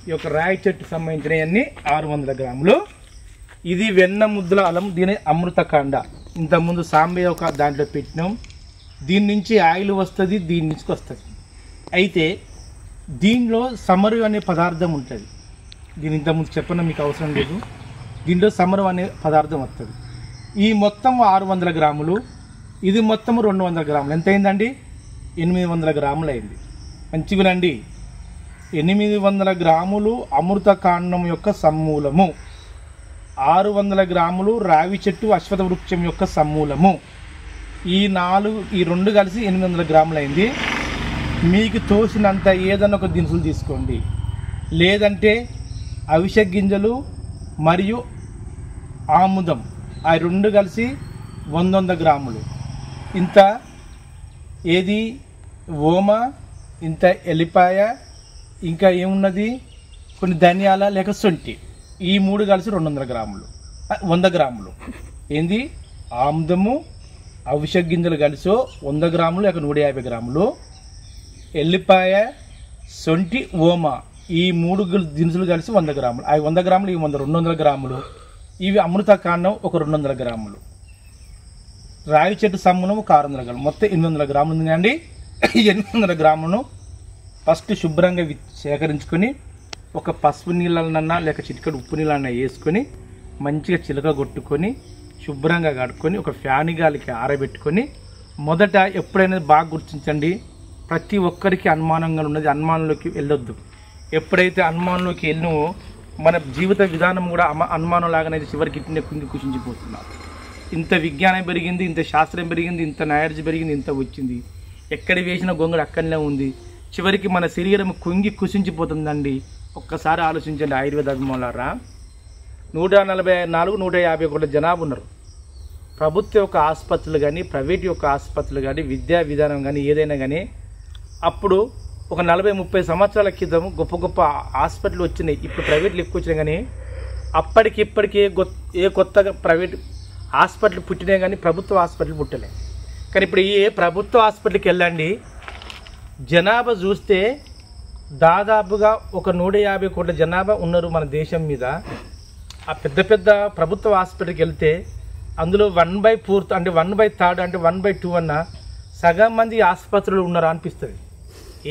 ఈ యొక్క రాయి చెట్టు సంబంధించిన అన్ని 600 గ్రాములు. ఇది వెన్న ముద్దుల అలం, దీని అమృతకాండ. ఇంతకుముందు సాంబే ఒక దాంట్లో పెట్టినాం. దీని నుంచి ఆయిల్ వస్తుంది, దీని నుంచి వస్తుంది. అయితే దీనిలో సమరు అనే పదార్థం ఉంటుంది. దీని ఇంతకుముందు చెప్పడం మీకు అవసరం లేదు. దీనిలో సమరు అనే పదార్థం వస్తుంది. ఈ మొత్తం 600 గ్రాములు, ఇది మొత్తం 200 గ్రాములు. ఎంత అయిందండి? 800 గ్రాములు అయింది. మంచిగునండి. 800 గ్రాములు అమృతకాండం యొక్క సమూలము, 600 గ్రాములు రావి చెట్టు అశ్వత్థ వృక్షం యొక్క సమూలము. ఈ 2 కలిసి 800 గ్రాములు అయింది. మీకు తోసినంత ఏదన్నా ఒక దినుసులు తీసుకోండి, లేదంటే అవిసె గింజలు మరియు ఆముదం, ఆ 2 కలిసి 100 గ్రాములు. ఇంత ఏది? ఓమ, ఇంత ఎల్లిపాయ, ఇంకా ఏమున్నది కొన్ని ధనియాల లేక సొంటి, ఈ 3 కలిసి 200 గ్రాములు, 100 గ్రాములు. ఏంది? ఆముదము, అవిసె గింజలు కలిసి 100 గ్రాములు లేక 150 గ్రాములు, ఎల్లిపాయ, సొంటి, ఓమ, ఈ 3 దినుసులు కలిసి 100 గ్రాములు. అవి 100 గ్రాములు, ఇవి 200 గ్రాములు. ఇవి అమృతకాండం ఒక 200 గ్రాములు. రావి చెట్టు సమ్మునం ఒక 600 గ్రాములు. మొత్తం 800 గ్రాములు ఉంది అండి. 800 గ్రాములను ఫస్ట్ శుభ్రంగా సేకరించుకొని ఒక పసుపు నీళ్ళనన్నా లేక చిటికెడు ఉప్పు నీళ్ళన్నా వేసుకొని మంచిగా చిలక కొట్టుకొని శుభ్రంగా కడుక్కొని ఒక ఫ్యాన్ గాలికి ఆరబెట్టుకొని, మొదట ఎప్పుడైనా బాగా గుర్తించండి, ప్రతి ఒక్కరికి అనుమానంగా ఉన్నది, అనుమానంలోకి వెళ్ళొద్దు. ఎప్పుడైతే అనుమానంలోకి వెళ్ళినో మన జీవిత విధానం కూడా అనుమానం లాగానే చివరికి ఇంటిని కుంగి కుషించిపోతున్నారు. ఇంత విజ్ఞానం పెరిగింది, ఇంత శాస్త్రం పెరిగింది, ఇంత నాలెడ్జ్ పెరిగింది, ఇంత వచ్చింది, ఎక్కడ వేసిన గొంగడు అక్కడనే ఉంది. చివరికి మన శరీరం కుంగి కుషించిపోతుందండి. ఒక్కసారి ఆలోచించండి ఆయుర్వేద అభిమానులారా. 144, 150 కోట్ల జనాభా ఉన్నారు. ప్రభుత్వ యొక్క ఆసుపత్రులు కానీ, ప్రైవేట్ యొక్క ఆసుపత్రులు కానీ, విద్యా విధానం కానీ, ఏదైనా కానీ అప్పుడు ఒక 40-30 సంవత్సరాల క్రితం గొప్ప గొప్ప హాస్పిటల్ వచ్చినాయి. ఇప్పుడు ప్రైవేట్లు ఎక్కువ వచ్చినాయి. కానీ అప్పటికిప్పటికి ఏ కొత్తగా ప్రైవేట్ హాస్పిటల్ పుట్టినాయి కానీ ప్రభుత్వ హాస్పిటల్ పుట్టలే. కానీ ఇప్పుడు ఏ ప్రభుత్వ హాస్పిటల్కి వెళ్ళండి, జనాభా చూస్తే దాదాపుగా ఒక 150 కోట్ల జనాభా ఉన్నారు మన దేశం మీద. ఆ పెద్ద పెద్ద ప్రభుత్వ హాస్పిటల్కి వెళ్తే అందులో 1/4 అంటే 1/3 అంటే 1/2 అన్న సగం మంది ఆసుపత్రులు ఉన్నారా అనిపిస్తుంది.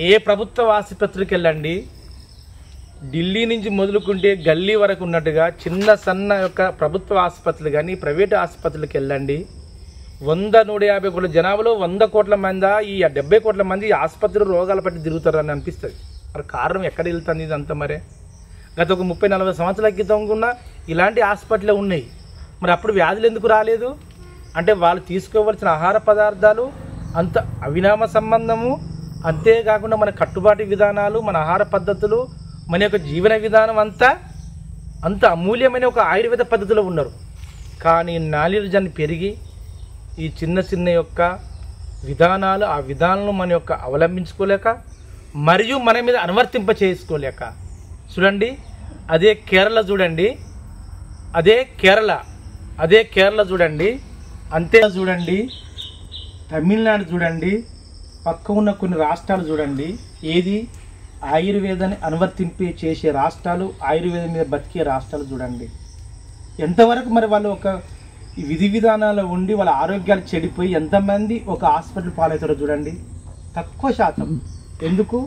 ఏ ప్రభుత్వ ఆసుపత్రికి వెళ్ళండి, ఢిల్లీ నుంచి మొదలుకుంటే గల్లీ వరకు ఉన్నట్టుగా చిన్న సన్న యొక్క ప్రభుత్వ ఆసుపత్రులు కానీ ప్రైవేట్ ఆసుపత్రులకు వెళ్ళండి, 100-150 కోట్ల జనాభాలో 100 కోట్ల మంది, ఈ 70 కోట్ల మంది ఆసుపత్రులు రోగాలు పట్టి తిరుగుతారని అనిపిస్తుంది. మరి కారణం ఎక్కడ వెళ్తుంది ఇదంతా? మరే గత ఒక 30-40 సంవత్సరాల క్రితం కూడా ఇలాంటి హాస్పిటల్ ఉన్నాయి. మరి అప్పుడు వ్యాధులు ఎందుకు రాలేదు అంటే వాళ్ళు తీసుకోవాల్సిన ఆహార పదార్థాలు అంత అవినామ సంబంధము, అంతేకాకుండా మన కట్టుబాటు విధానాలు, మన ఆహార పద్ధతులు, మన యొక్క జీవన విధానం అంత అమూల్యమైన ఒక ఆయుర్వేద పద్ధతిలో ఉన్నారు. కానీ నాలెడ్జ్ అని పెరిగి ఈ చిన్న చిన్న యొక్క విధానాలు, ఆ విధానాలను మన యొక్క అవలంబించుకోలేక మరియు మన మీద అనువర్తింప చేసుకోలేక చూడండి. అదే కేరళ చూడండి, అదే కేరళ చూడండి, అంతే చూడండి. తమిళనాడు చూడండి, పక్క ఉన్న కొన్ని రాష్ట్రాలు చూడండి. ఏది ఆయుర్వేదాన్ని అనువర్తింపే చేసే రాష్ట్రాలు, ఆయుర్వేదం మీద బతికే రాష్ట్రాలు చూడండి. ఎంతవరకు మరి వాళ్ళు ఒక విధి విధానాలు ఉండి వాళ్ళ ఆరోగ్యాలు చెడిపోయి ఎంతమంది ఒక హాస్పిటల్ పాలవుతారో చూడండి. తక్కువ శాతం. ఎందుకు?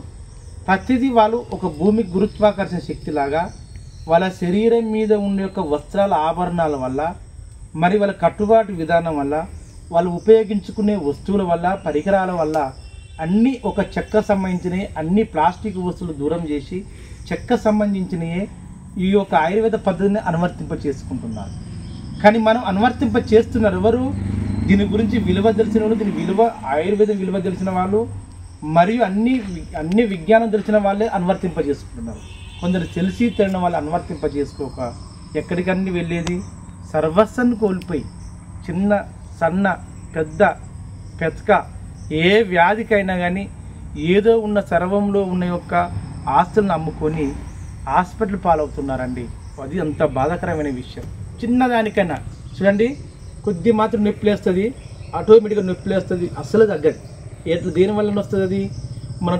ప్రతిదీ వాళ్ళు ఒక భూమి గురుత్వాకర్షణ శక్తిలాగా వాళ్ళ శరీరం మీద ఉండే యొక్క వస్త్రాల ఆభరణాల వల్ల, మరి వాళ్ళ కట్టుబాటు విధానం వల్ల, వాళ్ళు ఉపయోగించుకునే వస్తువుల వల్ల, పరికరాల వల్ల అన్నీ ఒక చెక్క సంబంధించినవి, అన్ని ప్లాస్టిక్ వస్తువులు దూరం చేసి చెక్క సంబంధించినవి ఈ యొక్క ఆయుర్వేద పద్ధతిని అనువర్తింప చేసుకుంటున్నారు. కానీ మనం అనువర్తింప చేస్తున్నారు ఎవరు? దీని గురించి విలువ తెలిసిన వాళ్ళు, దీని విలువ ఆయుర్వేదం విలువ తెలిసిన వాళ్ళు, మరియు అన్ని విజ్ఞానం తెలిసిన వాళ్ళే అనువర్తింప చేసుకుంటున్నారు. కొందరు తెలిసి తెలియని వాళ్ళు అనువర్తింప చేసుకోక ఎక్కడికన్నీ వెళ్ళేది సర్వస్వాన్ని కోల్పోయి చిన్న సన్న పెద్ద పెతక ఏ వ్యాధికైనా కానీ ఏదో ఉన్న సర్వంలో ఉన్న యొక్క ఆస్తులను అమ్ముకొని హాస్పిటల్ పాలవుతున్నారండి. అది అంత బాధాకరమైన విషయం. చిన్నదానికైనా చూడండి, కొద్ది మాత్రం నొప్పి లేస్తుంది, ఆటోమేటిక్గా నొప్పి లేస్తుంది, అస్సలు తగ్గదు. దేనివల్ల వస్తుంది? అది మనం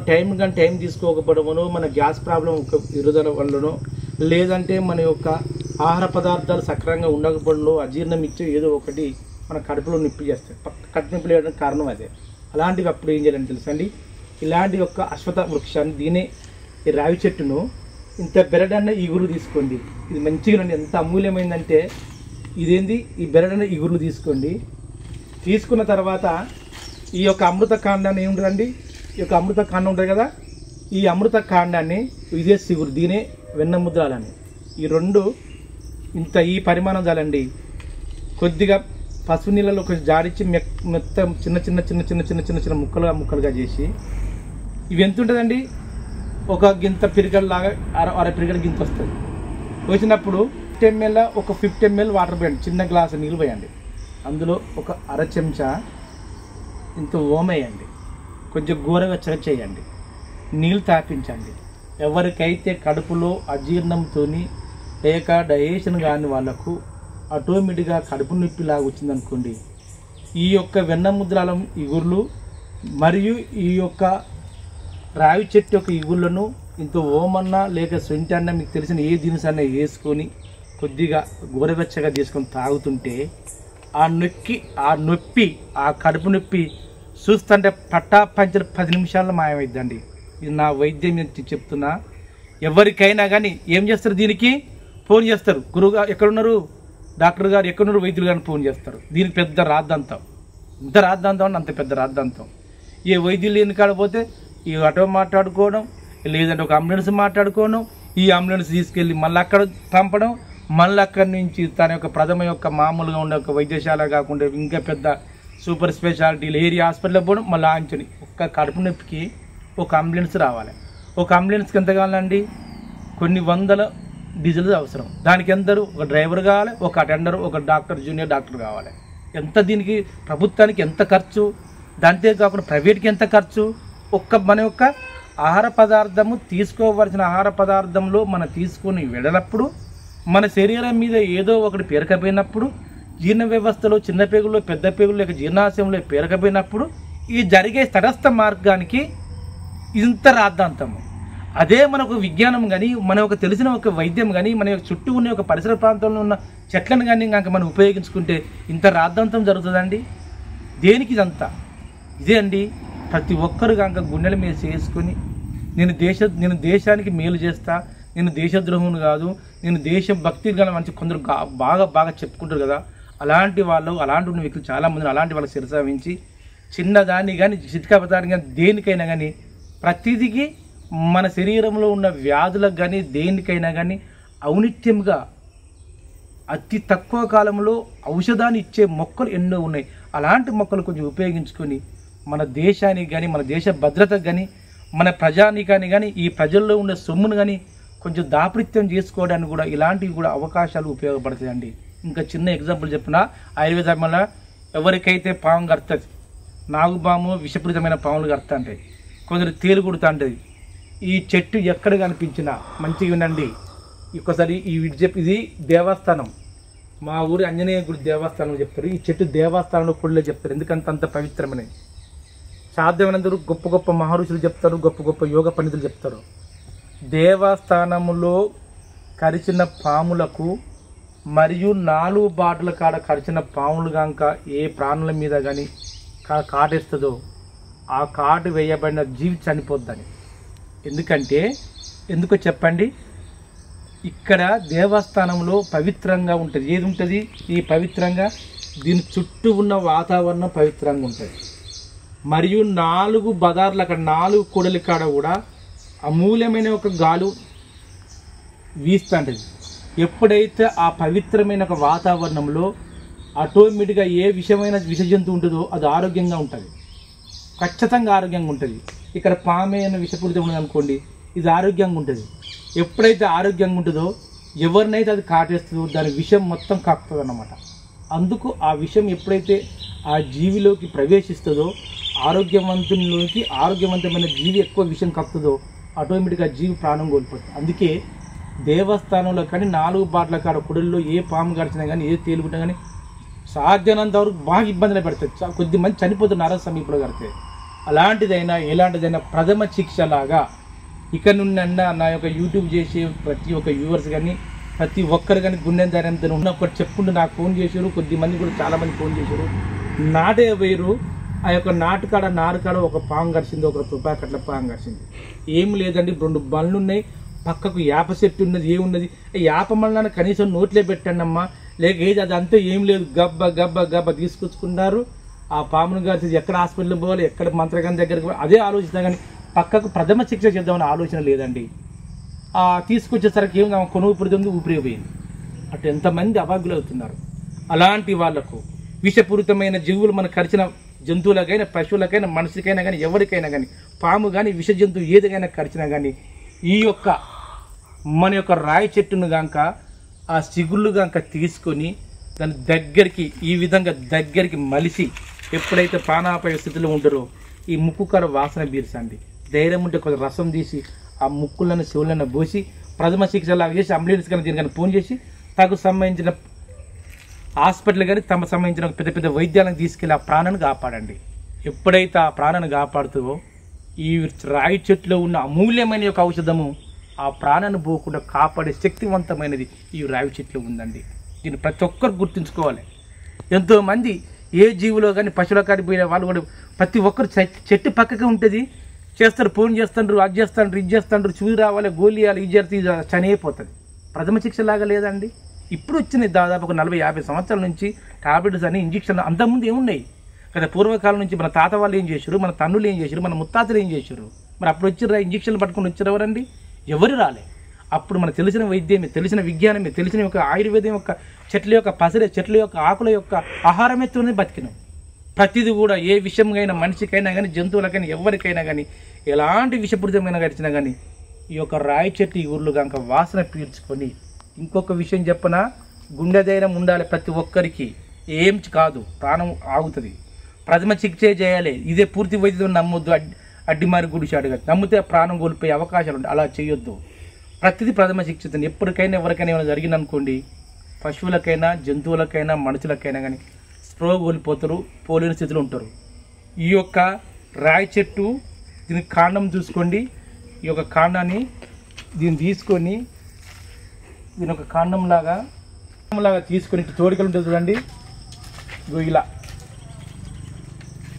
టైం తీసుకోకపోవడమనో, మన గ్యాస్ ప్రాబ్లం ఎరుదల వల్లనో, లేదంటే మన యొక్క ఆహార పదార్థాలు సక్రమంగా ఉండకపోవడంలో అజీర్ణం ఇచ్చే ఏదో ఒకటి మన కడుపులో నొప్పి చేస్తాయి. కడుపు నొప్పి లేవడానికి కారణం అదే. అలాంటివి అప్పుడు ఏం చేయాలని తెలుసండి, ఇలాంటి యొక్క అశ్వత్థ వృక్షాన్ని, దీనే ఈ రావి చెట్టును ఇంత బెరడన్న ఇగురు తీసుకోండి. ఇది మంచిగా ఎంత అమూల్యమైందంటే ఇదేంది, ఈ బెరడన్న ఇగురులు తీసుకోండి. తీసుకున్న తర్వాత ఈ యొక్క అమృత కాండాన్ని ఏముంటుందండి, ఈ యొక్క అమృత కాండం ఉంటుంది కదా, ఈ అమృత కాండాన్ని ఇదే సిగురు, దీనే వెన్న ముద్రాలని, ఈ రెండు ఇంత ఈ పరిమాణం చాలండి. కొద్దిగా పసుపు నీళ్ళలో కొంచెం జాడించి మొత్తం చిన్న చిన్న చిన్న చిన్న చిన్న చిన్న చిన్న ముక్కలుగా చేసి, ఇవి ఎంత ఉంటుందండి, ఒక గింత పిరికల్లాగా అర పిరికల గింత వస్తుంది. వచ్చినప్పుడు 50 ml ఒక 50 ml వాటర్ పోయండి, చిన్న గ్లాసు నీళ్ళు పోయండి. అందులో ఒక అర చెంచా ఇంత ఓమేయండి, కొంచెం గోరవెచ్చగా చేయండి, నీళ్ళు తాపించండి. ఎవరికైతే కడుపులో అజీర్ణంతో లేక డైజెషన్ కాని వాళ్ళకు ఆటోమేటిక్గా కడుపు నొప్పిలాగా వచ్చిందనుకోండి, ఈ యొక్క వెన్న ముద్రాల ఇగుర్లు మరియు ఈ యొక్క రావి చెట్టు యొక్క ఇగుళ్ళను ఇంత ఓమన్నా లేక సొంటి అన్న మీకు తెలిసిన ఏ దినుసన్నా వేసుకొని కొద్దిగా గోరవెచ్చగా చేసుకొని తాగుతుంటే ఆ నొప్పి ఆ కడుపు నొప్పి చూస్తుంటే పట్టాపంచలు 10 నిమిషాల్లో మాయమైద్దండి. ఇది నా వైద్యం చెప్తున్నా. ఎవరికైనా కానీ ఏం చేస్తారు, దీనికి ఫోన్ చేస్తారు, గురువుగారు ఎక్కడున్నారు, డాక్టర్ గారు ఎక్కడున్నారు, వైద్యులు గారిని ఫోన్ చేస్తారు. దీనికి పెద్ద రాద్ధాంతం, ఇంత రాద్ధాంతం అంటే అంత పెద్ద రాద్ధాంతం. ఏ వైద్యులు లేని కాకపోతే ఈ ఆటో మాట్లాడుకోవడం, లేదంటే ఒక అంబులెన్స్ మాట్లాడుకోవడం, ఈ అంబులెన్స్ తీసుకెళ్ళి మళ్ళీ అక్కడ పంపడం, మళ్ళీ అక్కడి నుంచి తన యొక్క ప్రథమ యొక్క మామూలుగా ఉండే ఒక వైద్యశాల కాకుండా ఇంకా పెద్ద సూపర్ స్పెషాలిటీలు ఏరియా హాస్పిటల్కి పోవడం, మళ్ళీ ఆంచని ఒక్క కడుపు నొప్పికి ఒక అంబులెన్స్ రావాలి. ఒక అంబులెన్స్కి ఎంత కావాలండి, కొన్ని వందల డీజిల్ అవసరం. దానికి ఎందరు, ఒక డ్రైవర్ కావాలి, ఒక అటెండర్, ఒక డాక్టర్, జూనియర్ డాక్టర్ కావాలి. ఎంత దీనికి ప్రభుత్వానికి ఎంత ఖర్చు, దాంతేకాకుండా ప్రైవేట్కి ఎంత ఖర్చు. మన యొక్క ఆహార పదార్థము తీసుకోవలసిన ఆహార పదార్థంలో మనం తీసుకొని వెళ్ళినప్పుడు మన శరీరం మీద ఏదో ఒకటి పేరకపోయినప్పుడు, జీర్ణ వ్యవస్థలో చిన్న పేగుల్లో పెద్ద పేగులు లేక జీర్ణాశయంలో పేరకపోయినప్పుడు ఈ జరిగే తటస్థ మార్గానికి ఇంత రాద్ధాంతము. అదే మనకు విజ్ఞానం కానీ, మన ఒక తెలిసిన ఒక వైద్యం కానీ, మన యొక్క చుట్టూ ఉన్న ఒక పరిసర ప్రాంతంలో ఉన్న చెట్లను కానీ కనుక మనం ఉపయోగించుకుంటే ఇంత రాద్ధాంతం జరుగుతుందండి. దేనికి ఇదంతా? ఇదే అండి. ప్రతి ఒక్కరు కనుక గుండెల మీద చేసుకొని నేను దేశానికి మేలు చేస్తా, నేను దేశద్రోహుని కాదు, నేను దేశ భక్తి గల మంచి కొందరు బాగా చెప్పుకుంటారు కదా, అలాంటి ఉన్న వ్యక్తులు చాలామంది అలాంటి వాళ్ళకి శిరసావించి చిన్నదాన్ని కానీ చిట్కాపదాన్ని కానీ దేనికైనా కానీ ప్రతిదికి మన శరీరంలో ఉన్న వ్యాధులకు కానీ దేనికైనా కానీ ఔనిత్యంగా అతి తక్కువ కాలంలో ఔషధాన్ని ఇచ్చే మొక్కలు ఎన్నో ఉన్నాయి. అలాంటి మొక్కలు కొంచెం ఉపయోగించుకొని మన దేశానికి కానీ, మన దేశ భద్రతకు కానీ, మన ప్రజానీకాన్ని కానీ, ఈ ప్రజల్లో ఉన్న సొమ్మును కానీ కొంచెం దాపరిత్యం చేసుకోవడానికి కూడా ఇలాంటివి కూడా అవకాశాలు ఉపయోగపడతాయండి. ఇంకా చిన్న ఎగ్జాంపుల్ చెప్పిన ఆయుర్వేదం వల్ల ఎవరికైతే పాము కడుతుంది, నాగుపాము విషపూరితమైన పాములు కడతా ఉంటాయి, కొందరు తేలు కుడుతూ ఉంటుంది. ఈ చెట్టు ఎక్కడ కనిపించినా మంచిగా వినండి. ఒక్కసారి ఇది దేవస్థానం, మా ఊరి ఆంజనేయ గుడి దేవస్థానం చెప్తారు. ఈ చెట్టు దేవస్థానంలో కొడులో చెప్తారు, ఎందుకంటే అంత పవిత్రమని. సాధ్యమైనందరూ గొప్ప గొప్ప మహర్షులు చెప్తారు, గొప్ప గొప్ప యోగ పండితులు చెప్తారు. దేవస్థానములో కరిచిన పాములకు మరియు 4 బాటల కాడ కరిచిన పాములు కనుక ఏ ప్రాణుల మీద కానీ కాటేస్తుందో ఆ కాటు వేయబడిన జీవి చనిపోద్దని. ఎందుకో చెప్పండి, ఇక్కడ దేవస్థానంలో పవిత్రంగా ఉంటుంది. ఏది ఉంటుంది ఈ పవిత్రంగా? దీని చుట్టూ ఉన్న వాతావరణం పవిత్రంగా ఉంటుంది. మరియు 4 బదార్ల అక్కడ 4 కూడలి కాడ కూడా అమూల్యమైన ఒక గాలు వీస్తుంటుంది. ఎప్పుడైతే ఆ పవిత్రమైన ఒక వాతావరణంలో ఆటోమేటిక్గా ఏ విష జంతువు ఉంటుందో అది ఆరోగ్యంగా ఉంటుంది, ఖచ్చితంగా ఆరోగ్యంగా ఉంటుంది. ఇక్కడ పామే అన్న విషపూరితం ఉన్నది అనుకోండి, ఇది ఆరోగ్యంగా ఉంటుంది. ఎప్పుడైతే ఆరోగ్యంగా ఉంటుందో ఎవరినైతే అది కాటేస్తుందో దాని విషం మొత్తం కాకుతుంది అన్నమాట. అందుకు ఆ విషం ఎప్పుడైతే ఆ జీవిలోకి ప్రవేశిస్తుందో ఆరోగ్యవంతమైన జీవి ఎక్కువ విషం కక్కుతుందో ఆటోమేటిక్గా జీవి ప్రాణం కోల్పోతుంది. అందుకే దేవస్థానంలో కానీ 4 బాటల కాడ కుడుల్లో ఏ పాము గడిచినా కానీ ఏ తేలుకుంటా కానీ సాధ్యమైనంత వరకు బాగా ఇబ్బందులు పెడతాయి. కొద్దిమంది చనిపోతున్నారు నర సమీపంలో కడితే. అలాంటిదైనా ఎలాంటిదైనా ప్రథమ శిక్షలాగా ఇక్కడ నుండి నా యొక్క యూట్యూబ్ చేసే ప్రతి ఒక్క వ్యూవర్స్ కానీ ప్రతి ఒక్కరు కానీ గుండె ధైర్యంతో ఉన్నప్పుడు చెప్పుకుంటూ నాకు ఫోన్ చేశారు. కొద్దిమంది కూడా చాలామంది ఫోన్ చేశారు. నాటే వేరు ఆ యొక్క నాటుకాడ నారుకాడ ఒక పాము గడిచింది, ఒక తుపాకి అట్లా పాము గడిచింది. ఏం లేదండి, 2 బండ్లు ఉన్నాయి, పక్కకు యాప చెట్టు ఉన్నది. ఏమున్నది యాప మళ్ళీ కనీసం నోట్లే పెట్టండి అమ్మా, లేక ఏది అది అంతా ఏం లేదు, గబ్బ తీసుకొచ్చుకున్నారు. ఆ పామును గారి ఎక్కడ హాస్పిటల్ పోవాలి, ఎక్కడ మంత్రగాని దగ్గరికి పోవాలి అదే ఆలోచిస్తా, కానీ పక్కకు ప్రథమ శిక్ష చేద్దామని ఆలోచన లేదండి. తీసుకొచ్చేసరికి ఏం కొనుగోలు పుడుతుంది, ఊపిరిపోయింది. అటు ఎంతమంది అభాగ్యులు అవుతున్నారు. అలాంటి వాళ్లకు విషపూరితమైన జీవులు మన కరిచిన జంతువులకైనా పశువులకైనా మనిషికైనా కానీ ఎవరికైనా కానీ పాము కానీ విష జంతువు ఏదైనా కరిచినా కానీ ఈ యొక్క మన యొక్క రాయి చెట్టును గాక ఆ సిగుళ్ళు గాక తీసుకొని దాని దగ్గరికి ఈ విధంగా దగ్గరికి మలిసి ఎప్పుడైతే ప్రాణాపాయ స్థితిలో ఉంటారో ఈ ముక్కుకాడ వాసన పీల్చండి. ధైర్యం ఉంటే కొంచెం రసం తీసి ఆ ముక్కులను చెవులను పోసి ప్రథమ శిక్షలాగా చేసి అంబులెన్స్ కానీ దీనికని ఫోన్ చేసి తగు సంబంధించిన హాస్పిటల్ కానీ తమ సంబంధించిన పెద్ద పెద్ద వైద్యాలను తీసుకెళ్ళి ఆ ప్రాణాన్ని కాపాడండి. ఎప్పుడైతే ఆ ప్రాణాన్ని కాపాడుతుందో ఈ రాయి చెట్టులో ఉన్న అమూల్యమైన యొక్క ఔషధము ఆ ప్రాణాన్ని పోకుండా కాపాడే శక్తివంతమైనది ఈ రావి చెట్లు ఉందండి. దీన్ని ప్రతి ఒక్కరు గుర్తుంచుకోవాలి. ఎంతోమంది ఏ జీవులో కానీ పశువుల కాడికి పోయిన వాళ్ళు కూడా ప్రతి ఒక్కరు చెట్టు పక్కకే ఉంటుంది, చేస్తారు, ఫోన్ చేస్తుండ్రు, అది చేస్తుండ్రు, ఇది చేస్తుండ్రు, చూసి రావాలి, గోలియాలి, ఇది చేస్తే చనిపోతుంది. ప్రథమ శిక్ష లాగా లేదండి. ఇప్పుడు వచ్చినాయి దాదాపు ఒక 40-50 సంవత్సరాల నుంచి టాబ్లెట్స్ అని ఇంజక్షన్లు. అంతకుముందు ఏమున్నాయి కదా, పూర్వకాలం నుంచి మన తాత వాళ్ళు ఏం చేశారు, మన తండ్రులు ఏం చేశారు, మన ముత్తాతలు ఏం చేశారు. మరి అప్పుడు వచ్చిర్రా ఇంజక్షన్లు పట్టుకొని వచ్చారు ఎవరండి? ఎవరు రాలే. అప్పుడు మనకు తెలిసిన వైద్యమే, తెలిసిన విజ్ఞానమే, తెలిసిన యొక్క ఆయుర్వేదం యొక్క చెట్ల యొక్క పసరే, చెట్ల యొక్క ఆకుల యొక్క ఆహారమేతోనే బతికినాం. ప్రతిదీ కూడా ఏ విషయంకైనా మనిషికైనా కానీ జంతువులకైనా ఎవరికైనా కానీ ఎలాంటి విషపూరితమైన గడిచినా కానీ ఈ యొక్క రాయి చెట్టు ఈ ఊర్లు కనుక వాసన పీల్చుకొని ఇంకొక విషయం చెప్పనా, గుండె ధైర్యం ఉండాలి ప్రతి ఒక్కరికి. ఏం కాదు, ప్రాణం ఆగుతుంది. ప్రథమ చికిత్స చేయాలి. ఇదే పూర్తి వైద్యం నమ్మొద్దు, అడ్డిమారి గుడిచాడుగా నమ్మితే ప్రాణం కోల్పోయే అవకాశాలు ఉంటాయి. అలా చేయొద్దు. ప్రతిదీ ప్రథమ శిక్షితం. ఎప్పటికైనా ఎవరికైనా ఏమైనా జరిగిందనుకోండి, పశువులకైనా జంతువులకైనా మనుషులకైనా కానీ స్ప్రో కోల్పోతారు, పోలేని స్థితిలో ఉంటారు. ఈ యొక్క రాయి చెట్టు దీనికి కాండం చూసుకోండి. ఈ యొక్క కాండాన్ని దీన్ని తీసుకొని దీని ఒక కాండంలాగా తీసుకొని తోడికలు ఉంటుంది చూడండి,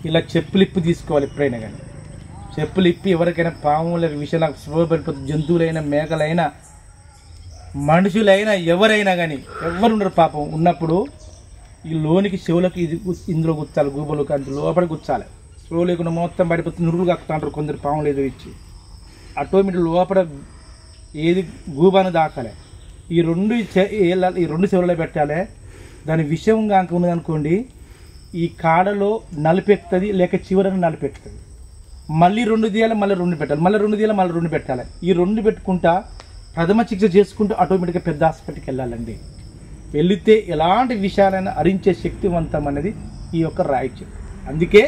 ఇలా చెప్పులిప్పి తీసుకోవాలి. ఎప్పుడైనా కానీ చెప్పులిప్పి ఎవరికైనా పాముల విషయాలకు స్పృహ పడిపోతుంది. జంతువులైనా మేకలైనా మనుషులైనా ఎవరైనా కానీ ఎవరుండరు పాపం ఉన్నప్పుడు ఈ లోనికి చెవులకు ఇది ఇందులో గుచ్చాలి, గూబలు కంటి లోపల గుచ్చాలి. స్లో లేకుండా మొత్తం పడిపోతుంది, నురుగు కక్కుతాంటారు కొందరు పాములు ఏదో ఇచ్చి. ఆటోమేటిక్ లోపల ఏది గూబాను దాకాలి. ఈ రెండు చెవులలో పెట్టాలి. దాని విషయం కాక ఉన్నదనుకోండి, ఈ కాడలో నలిపెక్కుతుంది, లేక చివరన నలిపెక్కుతుంది. మళ్ళీ 2 తీయాలి, మళ్ళీ 2 పెట్టాలి, మళ్ళీ 2 తీయాలి, మళ్ళీ 2 పెట్టాలి. ఈ 2 పెట్టుకుంటా ప్రథమ చికిత్స చేసుకుంటూ ఆటోమేటిక్గా పెద్ద హాస్పిటల్కి వెళ్ళాలండి. వెళితే ఎలాంటి విషయాలైనా అరించే శక్తివంతం అనేది ఈ యొక్క రాయి చెట్టు. అందుకే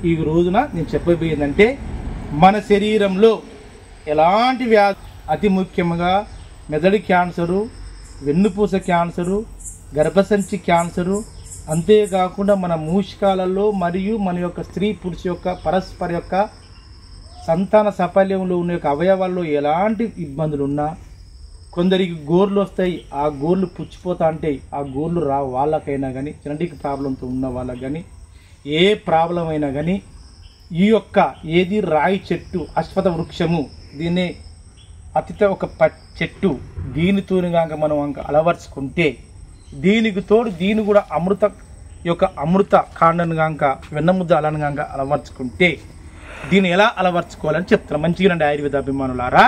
ఈ రోజున నేను చెప్పబోయేదంటే మన శరీరంలో ఎలాంటి వ్యాధి, అతి ముఖ్యంగా మెదడు క్యాన్సరు, వెన్నుపూస క్యాన్సరు, గర్భసంచి క్యాన్సరు, అంతేకాకుండా మన మూషికాలలో మరియు మన యొక్క స్త్రీ పురుష యొక్క పరస్పర యొక్క సంతాన సాఫల్యంలో ఉన్న యొక్క అవయవాల్లో ఎలాంటి ఇబ్బందులు ఉన్నా, కొందరికి గోర్లు వస్తాయి, ఆ గోర్లు పుచ్చిపోతా ఉంటాయి, ఆ గోర్లు వాళ్ళకైనా కానీ, జెనెటిక్ ప్రాబ్లంతో ఉన్న వాళ్ళకి కానీ, ఏ ప్రాబ్లం అయినా కానీ ఈ యొక్క ఏది రాయి చెట్టు, అశ్వత్థ వృక్షము, దీన్ని అతిత ఒక చెట్టు, దీనితో కనుక మనం అలవర్చుకుంటే, దీనికి తోడు దీని కూడా అమృత కాండను కనుక వెన్నముద్ద అలను కనుక అలవర్చుకుంటే, దీన్ని ఎలా అలవర్చుకోవాలని చెప్తున్నాను. మంచిగానండి ఆయుర్వేద అభిమానులారా.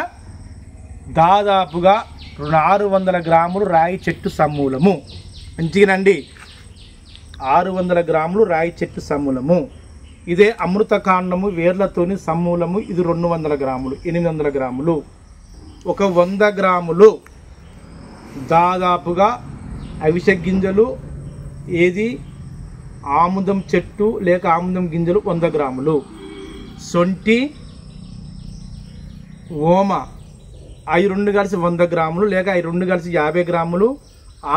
దాదాపుగా 600 గ్రాములు రాయి చెట్టు సమూలము, మంచిగానండి 600 గ్రాములు రాయి చెట్టు సమూలము. ఇదే అమృత కాండము వేర్లతోని సమూలము, ఇది 200 గ్రాములు, 800 గ్రాములు. ఒక 100 గ్రాములు దాదాపుగా అవిసె గింజలు, ఏది ఆముదం చెట్టు లేక ఆముదం గింజలు 100 గ్రాములు, సొంటి, ఓమ అవి 2 కలిసి 100 గ్రాములు లేక అవి 2 కలిసి 50 గ్రాములు,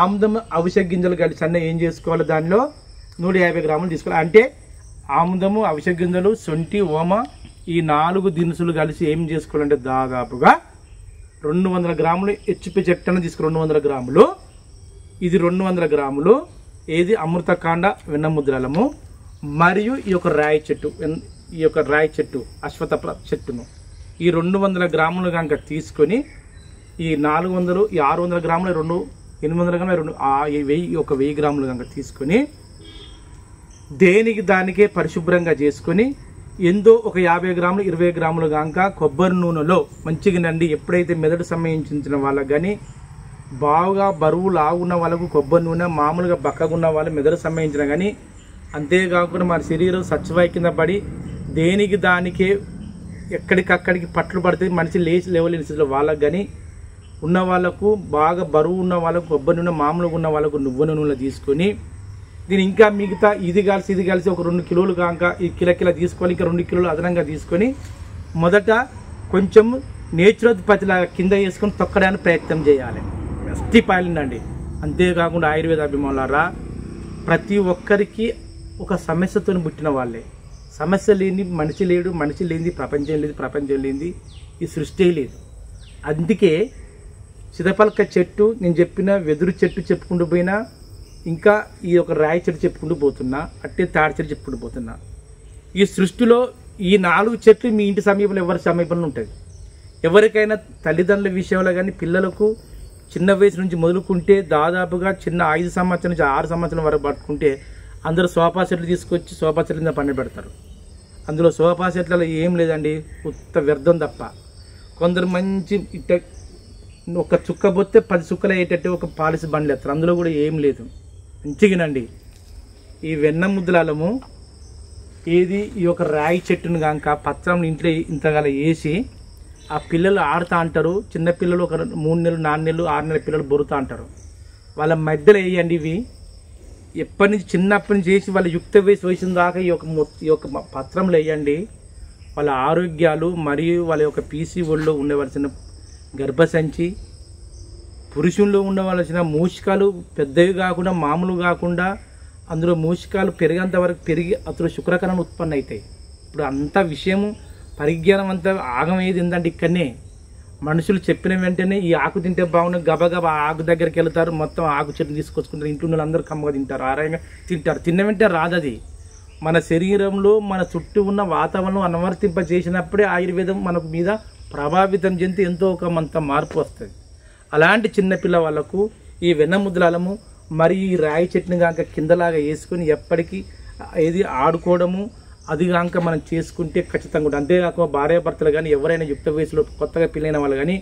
ఆముదం అవిసె గింజలు కలిసి అన్న ఏం చేసుకోవాలి, దానిలో 150 గ్రాములు తీసుకోవాలి. అంటే ఆముదము, అవిసె గింజలు, సొంటి, ఓమ ఈ 4 దినుసులు కలిసి ఏం చేసుకోవాలంటే దాదాపుగా 200 గ్రాములు హెచ్పి చెట్టు అని తీసుకు 200 గ్రాములు, ఇది 200 గ్రాములు, ఏది అమృతకాండ వెన్నముద్రలము, మరియు ఈ యొక్క రాయి చెట్టు అశ్వత్థ చెట్టును ఈ 200 గ్రాములు కనుక తీసుకొని, ఈ 400 ఈ 600 గ్రాములు 800 గ్రాములు 1000 గ్రాములు కనుక తీసుకొని దేనికి దానికే పరిశుభ్రంగా చేసుకొని, ఎందో ఒక 50 గ్రాములు 20 గ్రాములు కనుక కొబ్బరి నూనెలో మంచిగా నండి. ఎప్పుడైతే మెదడు సంబంధించిన వాళ్ళకి కానీ, బాగా బరువు లాగున్న వాళ్ళకు కొబ్బరి నూనె, మామూలుగా బక్కగున్న వాళ్ళు మెదడు సంబంధించిన కానీ, అంతేకాకుండా మన శరీరం సచ్చివాయి కింద పడి దేనికి దానికే ఎక్కడికక్కడికి పట్లు పడితే మనిషి లేచి లేవలేని స్థితిలో వాళ్ళకి కానీ ఉన్న వాళ్ళకు, బాగా బరువు ఉన్న వాళ్ళకు కొబ్బరి నూనె, మామూలుగా ఉన్న వాళ్ళకు నువ్వుల నూనె తీసుకొని, దీని ఇంకా మిగతా ఇది కలిసి ఒక 2 కిలోలు కాక ఈ కిల తీసుకోవాలి, ఇంకా 2 కిలోలు అదనంగా తీసుకొని మొదట కొంచెం నేచురోపతిలాగా కింద వేసుకొని తొక్కడానికి ప్రయత్నం చేయాలి. అస్థి పాలిందండి. అంతేకాకుండా ఆయుర్వేద అభిమానులారా, ప్రతి ఒక్కరికి ఒక సమస్యతో పుట్టిన వాళ్ళే. సమస్య లేని మనిషి లేడు, మనిషి లేనిది ప్రపంచం లేదు, ప్రపంచం లేనిది ఈ సృష్టి లేదు. అందుకే సిదపలక చెట్టు నేను చెప్పిన, వెదురు చెట్టు చెప్పుకుంటూ పోయినా, ఇంకా ఈ యొక్క రాయి చెట్టు చెప్పుకుంటూ పోతున్నా, అట్టే తాడి చెట్టు చెప్పుకుంటూ పోతున్నా. ఈ సృష్టిలో ఈ 4 చెట్లు మీ ఇంటి సమీపంలో ఎవరి సమీపంలో ఉంటుంది. ఎవరికైనా తల్లిదండ్రుల విషయంలో కానీ పిల్లలకు చిన్న వయసు నుంచి మొదలుకుంటే దాదాపుగా చిన్న 5 సంవత్సరాల నుంచి 6 సంవత్సరాల వరకు పట్టుకుంటే అందరూ సోఫా సెట్లు తీసుకొచ్చి సోఫా సెట్ల మీద పండి పెడతారు. అందులో సోఫా సెట్లలో ఏం లేదండి, ఉత్త వ్యర్థం తప్ప. కొందరు మంచి ఇట్ట ఒక చుక్క బొత్తే 10 చుక్కలు అయ్యేటట్టు ఒక పాలిసి బండ్లు ఎత్తారు, అందులో కూడా ఏం లేదు. మంచిగానండి ఈ వెన్న ముద్దలము, ఏది ఈ యొక్క రాయి చెట్టును కనుక పత్రం ఇంట్లో ఇంతగాల వేసి ఆ పిల్లలు ఆడుతూ అంటారు. చిన్నపిల్లలు ఒక 3 నెలలు 4 నెలలు 6 నెలల పిల్లలు బొరుతూ అంటారు. వాళ్ళ మధ్యలో వేయండి. ఇవి ఎప్పటి నుంచి చిన్నప్పటి నుంచి చేసి వాళ్ళ యుక్త వయసు వచ్చిన దాకా ఈ యొక్క పత్రంలో వేయండి. వాళ్ళ ఆరోగ్యాలు మరియు వాళ్ళ యొక్క పీసీఓల్లో ఉండవలసిన గర్భసంచి, పురుషుల్లో ఉండవలసిన మూషికాలు పెద్దవి కాకుండా మామూలు కాకుండా అందులో మూషికాలు పెరిగేంత వరకు పెరిగి అతను శుక్రకణాలు ఉత్పన్న అవుతాయి. ఇప్పుడు అంత విషయము పరిజ్ఞానం అంతా ఆగమయ్యేది ఏంటంటే ఇక్కడనే మనుషులు చెప్పిన వెంటనే ఈ ఆకు తింటే బాగుంది, గబగబా ఆకు దగ్గరికి వెళ్తారు, మొత్తం ఆకు చెట్టు తీసుకొచ్చుకుంటారు, ఇంట్లో ఉన్న అందరూ కమ్మగా తింటారు, ఆరోగ్యంగా తింటారు. తిన్న వెంటనే రాదది. మన శరీరంలో మన చుట్టూ ఉన్న వాతావరణం అనువర్తింపజేసినప్పుడే ఆయుర్వేదం మన మీద ప్రభావితం చెంది ఎంతో ఒక మంత మార్పు వస్తుంది. అలాంటి చిన్నపిల్ల వాళ్ళకు ఈ వెన్నముద్రలము మరి ఈ రాయి చెట్టుని కనుక కిందలాగా వేసుకొని ఎప్పటికీ ఏది ఆడుకోవడము అది కనుక మనం చేసుకుంటే ఖచ్చితంగా ఉంటుంది. అంతేకాకుండా భార్యాభర్తలు కానీ ఎవరైనా యుక్త వయసులో కొత్తగా పెళ్ళైన వాళ్ళు కానీ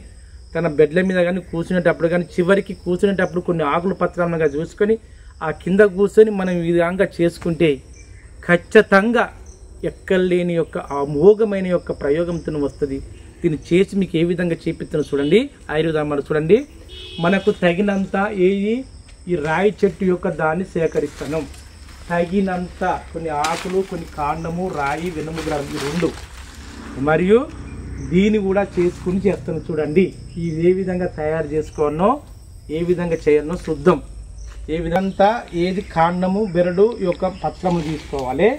తన బెడ్ల మీద కానీ కూర్చునేటప్పుడు కానీ చివరికి కూర్చునేటప్పుడు కొన్ని ఆకులు పత్రాలుగా చూసుకొని ఆ కింద కూర్చొని మనం ఈ విధంగా చేసుకుంటే ఖచ్చితంగా ఎక్కలేని యొక్క అమోఘమైన యొక్క ప్రయోగంతో వస్తుంది. దీన్ని చేసి మీకు ఏ విధంగా చేపిస్తున్నా చూడండి. ఆయుర్వేదం చూడండి, మనకు తగినంత ఈ రాయి చెట్టు యొక్క దాన్ని సేకరిస్తాను. తగినంత కొన్ని ఆకులు, కొన్ని కాండము, రాయి, వెనుముద్రం ఈ రెండు, మరియు దీన్ని కూడా చేసుకుని చేస్తాను. చూడండి ఇది ఏ విధంగా తయారు చేసుకోనో, ఏ విధంగా చేయనో చూద్దాం. ఏ విధంగా ఏది కాండము, బెరడు యొక్క పత్రము తీసుకోవాలి.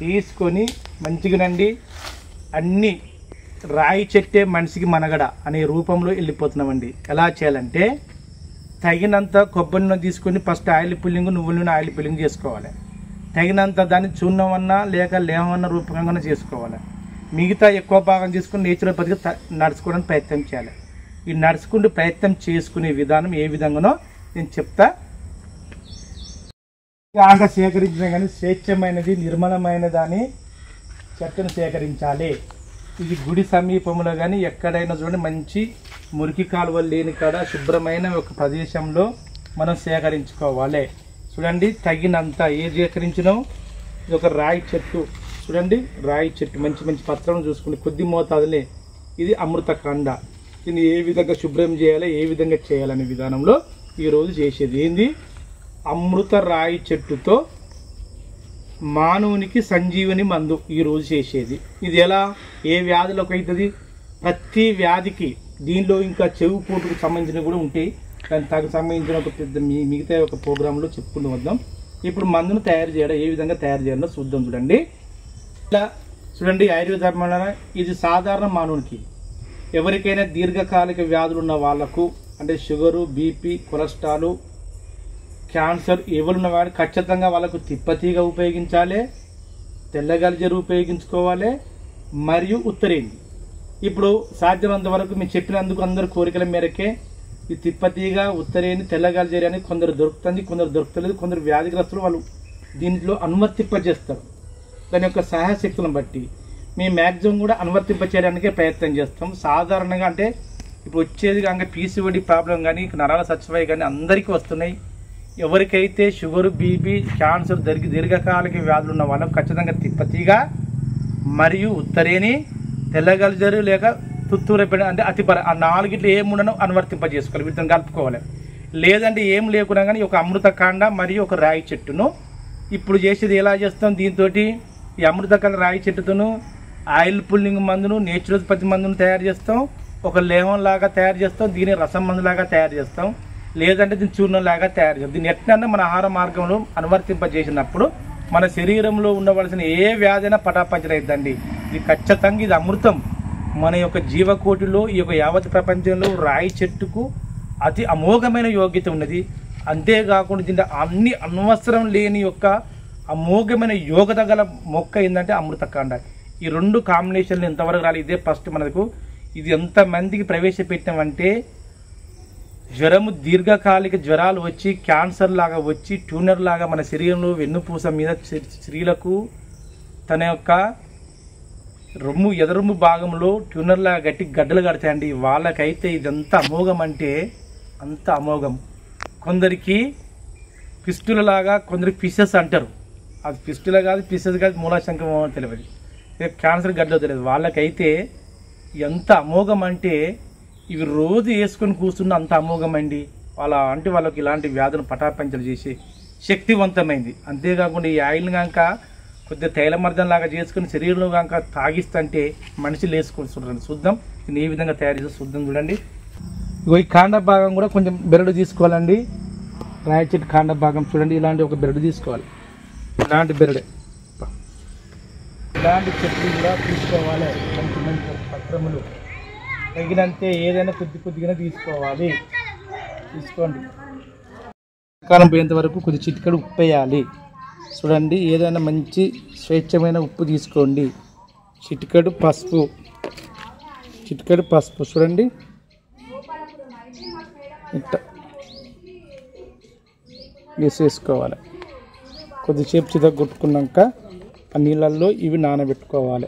తీసుకొని మంచిగానండి అన్నీ రాయి చెట్టే మనిషికి మనగడ అనే రూపంలో వెళ్ళిపోతున్నామండి. ఎలా చేయాలంటే తగినంత కొబ్బరి నూనె తీసుకొని ఫస్ట్ ఆయిల్ పుల్లింగ్, నువ్వుల నూనె ఆయిల్ పుల్లింగ్ చేసుకోవాలి. తగినంత దాన్ని చూర్ణమన్నా లేక లేవన్న రూపకంగా చేసుకోవాలి. మిగతా ఎక్కువ భాగం చేసుకుని నేచురల్ పద్ధతిగా నడుచుకోవడానికి ప్రయత్నం చేయాలి. ఈ నడుచుకుంటూ ప్రయత్నం చేసుకునే విధానం ఏ విధంగానో నేను చెప్తా. ఆంగ సేకరించిన కానీ స్వేచ్ఛమైనది, నిర్మలమైన దాని చెట్టును సేకరించాలి. ఇది గుడి సమీపంలో కానీ ఎక్కడైనా చూడండి మంచి మురికి కాలువలు లేని కాడ శుభ్రమైన ఒక ప్రదేశంలో మనం సేకరించుకోవాలి. చూడండి తగినంత ఏది సేకరించినాం. ఇది ఒక రాయి చెట్టు, చూడండి రాయి చెట్టు మంచి మంచి పత్రం చూసుకుని కొద్ది మోతాదులే. ఇది అమృతకాండ. దీన్ని ఏ విధంగా శుభ్రం చేయాలి, ఏ విధంగా చేయాలనే విధానంలో ఈరోజు చేసేది ఏంది, అమృత రాయి చెట్టుతో మానవునికి సంజీవని మందు ఈరోజు చేసేది. ఇది ఎలా, ఏ వ్యాధులకు అవుతుంది, ప్రతి వ్యాధికి. దీనిలో ఇంకా చెవు పోటుకు సంబంధించినవి కూడా ఉంటాయి. దానికి తగు సంబంధించిన ఒక పెద్ద మిగతా ఒక ప్రోగ్రాంలో చెప్పుకుంటూ వద్దాం. ఇప్పుడు మందును తయారు చేయడం ఏ విధంగా తయారు చేయాలో చూద్దాం. చూడండి ఇలా చూడండి ఆయుర్వేద ఇది సాధారణ మానవునికి, ఎవరికైనా దీర్ఘకాలిక వ్యాధులు ఉన్న వాళ్లకు, అంటే షుగరు, బీపీ, కొలెస్ట్రాల్, క్యాన్సర్ ఎవరున్న వాడిని ఖచ్చితంగా వాళ్ళకు తిప్పతీగ ఉపయోగించాలి, తెల్లగలిజరు ఉపయోగించుకోవాలి, మరియు ఉత్తరేంది. ఇప్పుడు సాధ్యమైనంత వరకు మేము చెప్పినందుకు అందరు కోరికల మేరకే ఈ తిప్పతీగ, ఉత్తరేని, తెల్లగలిజరి అని కొందరు దొరుకుతుంది, కొందరు దొరుకుతలేదు. కొందరు వ్యాధిగ్రస్తులు వాళ్ళు దీంట్లో అనువర్తింపజేస్తారు. దాని యొక్క సహాయశక్తులను బట్టి మేము మ్యాక్సిమం కూడా అనువర్తింపచేయడానికే ప్రయత్నం చేస్తాం. సాధారణంగా అంటే ఇప్పుడు వచ్చేది కనుక పీసీఓడి ప్రాబ్లం కానీ, నరాల సచ్చిపోయి కానీ అందరికీ వస్తున్నాయి. ఎవరికైతే షుగరు, బీపీ, క్యాన్సర్, దీర్ఘకాలిక వ్యాధులు ఉన్న వాళ్ళకు ఖచ్చితంగా తిప్పతీగ మరియు ఉత్తరేని, తెల్లగలిజరు లేక తుత్తూరపెడ అంటే అతిపర ఆ నాలుగిట్లో ఏముండనో అనువర్తింపజేసుకోవాలి. వీటిని కలుపుకోవాలి. లేదంటే ఏం లేకున్నా కానీ ఒక అమృతకాండ మరియు ఒక రాయి చెట్టును ఇప్పుడు చేసేది ఎలా చేస్తాం. దీంతో ఈ అమృతకాండ రాయి చెట్టుతోను ఆయిల్ పుల్లింగ్ మందును, నేచురోపతి మందును తయారు చేస్తాం. ఒక లేహం లాగా తయారు చేస్తాం. దీని రసం మందులాగా తయారు చేస్తాం. లేదంటే దీన్ని చూర్ణంలాగా తయారు చేస్తాం. దీన్ని ఎట్లన్నా మన ఆహార మార్గంలో అనువర్తింపజేసినప్పుడు మన శరీరంలో ఉండవలసిన ఏ వ్యాధైనా పటాపంచలైద్దండి. ఇది ఖచ్చితంగా ఇది అమృతం. మన యొక్క జీవకోటిలో ఈ యొక్క యావత్ ప్రపంచంలో రాయి చెట్టుకు అతి అమోఘమైన యోగ్యత ఉన్నది. అంతేకాకుండా దీంట్లో అన్ని అనవసరం లేని యొక్క అమోఘమైన యోగ్యత గల మొక్క ఏంటంటే అమృతకాండ. ఈ రెండు కాంబినేషన్లు ఎంతవరకు రాలి ఇదే ఫస్ట్ మనకు. ఇది ఎంతమందికి ప్రవేశపెట్టామంటే జ్వరము, దీర్ఘకాలిక జ్వరాలు వచ్చి, క్యాన్సర్ లాగా వచ్చి, ట్యూనర్ లాగా మన శరీరంలో వెన్నుపూస మీద స్త్రీలకు తన యొక్క రొమ్ము, ఎదరొమ్ము భాగంలో ట్యూనర్ లాగా గట్టి గడ్డలు కడతాయండి. వాళ్ళకైతే ఇదంతా అమోఘం అంటే అంత అమోఘం. కొందరికి పిస్టులలాగా, కొందరికి పిసెస్ అంటారు. అది పిస్టుల కాదు, పిసెస్ కాదు, మూలాశంకం తెలియదు, క్యాన్సర్ గడ్డలు తెలియదు. వాళ్ళకైతే ఎంత అమోఘం అంటే ఇవి రోజు వేసుకొని కూర్చున్న అంత అమోఘం అండి. వాళ్ళకి ఇలాంటి వ్యాధులు పటాపంచలు చేసి శక్తివంతమైంది. అంతేకాకుండా ఈ ఆయిల్ కనుక కొద్దిగా తైలమర్దం లాగా చేసుకుని శరీరంలో కనుక తాగిస్తుంటే మనిషి లేసుకుంటున్నారు. చూద్దాం దీన్ని ఏ విధంగా తయారు చేసి చూద్దాం. చూడండి ఇగో ఈ కాండ భాగం కూడా కొంచెం బెరడు తీసుకోవాలండి. రాయి చెట్టు కాండ భాగం చూడండి, ఇలాంటి ఒక బెరడు తీసుకోవాలి. ఇలాంటి బెరడే, ఇలాంటి చెట్లు కూడా తీసుకోవాలి. మంచి మంచి పత్రములు తగినంతే ఏదైనా కొద్దిగా తీసుకోవాలి. తీసుకోండి. కాలం పోయేంత వరకు కొద్ది చిటికెడు ఉప్పు వేయాలి. చూడండి ఏదైనా మంచి స్వేచ్ఛమైన ఉప్పు తీసుకోండి. చిటికెడు పసుపు, చూడండి ఇట్లా వేసేసుకోవాలి. కొద్దిసేపు చితగొట్టుకున్నాక ఆ నీళ్ళల్లో ఇవి నానబెట్టుకోవాలి.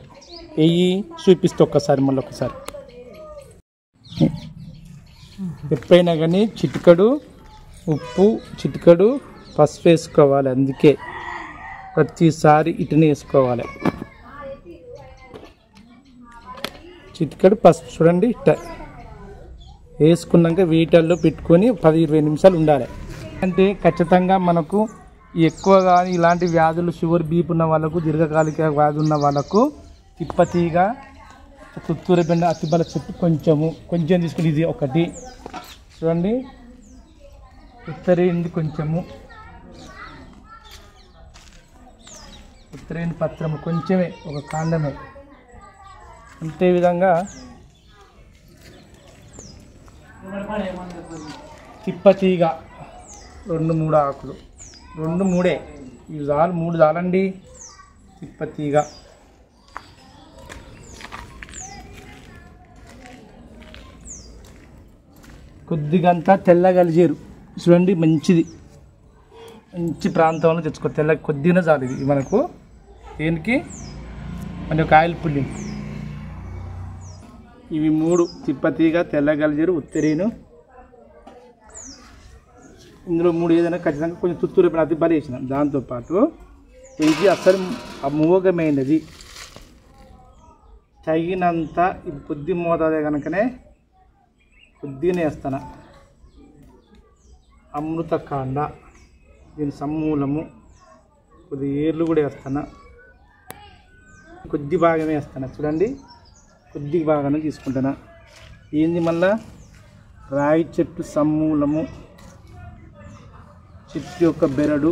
వెయ్యి చూపిస్తే ఒక్కసారి మళ్ళీ ఒకసారి. ఎప్పుడైనా కానీ చిటికెడు ఉప్పు, చిటికెడు పసుపు వేసుకోవాలి. అందుకే ప్రతిసారి ఇటునే వేసుకోవాలి. చిటికెడు పసుపు చూడండి ఇట్ట వేసుకున్నాక వీటల్లో పెట్టుకొని 10-20 నిమిషాలు ఉండాలి. అంటే ఖచ్చితంగా మనకు ఎక్కువగా ఇలాంటి వ్యాధులు షుగర్ బీపీ ఉన్న వాళ్ళకు, దీర్ఘకాలిక వ్యాధి ఉన్న వాళ్ళకు తిప్పతీగ, తుత్తూర బెండ, అత్తిబల చెట్టు కొంచెం తీసుకుని ఇది ఒకటి చూడండి, ఉత్తరేంది కొంచెము, ఉత్తరేంది పత్రము కొంచెమే, ఒక కాండమే. అంతే విధంగా తిప్పతీగ 2-3 ఆకులు, 2-3 ఇవి చాలు, 3 చాలండి. తిప్పతీగ, కొద్దిగంతా తెల్ల గలిజేరు చూడండి, మంచి ప్రాంతంలో తెచ్చుకో. కొద్దిగా చాలు ఇది మనకు. దేనికి మన యొక్క ఆయిల్ పుల్లింగ్. ఇవి 3 తిప్పతీగ, తెల్ల గలిజేరు, ఉత్తరేను. ఇందులో 3 ఏదైనా ఖచ్చితంగా కొంచెం తుత్తూరు అతి బలి వేసినాం. దాంతోపాటు ఇది అసలు అమోఘమైనది, తగినంత ఇది కొద్ది మోతాదే కనుకనే కొద్దిగానే వేస్తాను. అమృతకాండ, దీని సమూలము, కొద్ది ఏర్లు కూడా వేస్తాను. కొద్ది భాగమే వేస్తాను చూడండి, కొద్ది భాగానే తీసుకుంటాను. ఏంది మళ్ళా రాయి చెట్టు సమూలము, చెట్టు యొక్క బెరడు,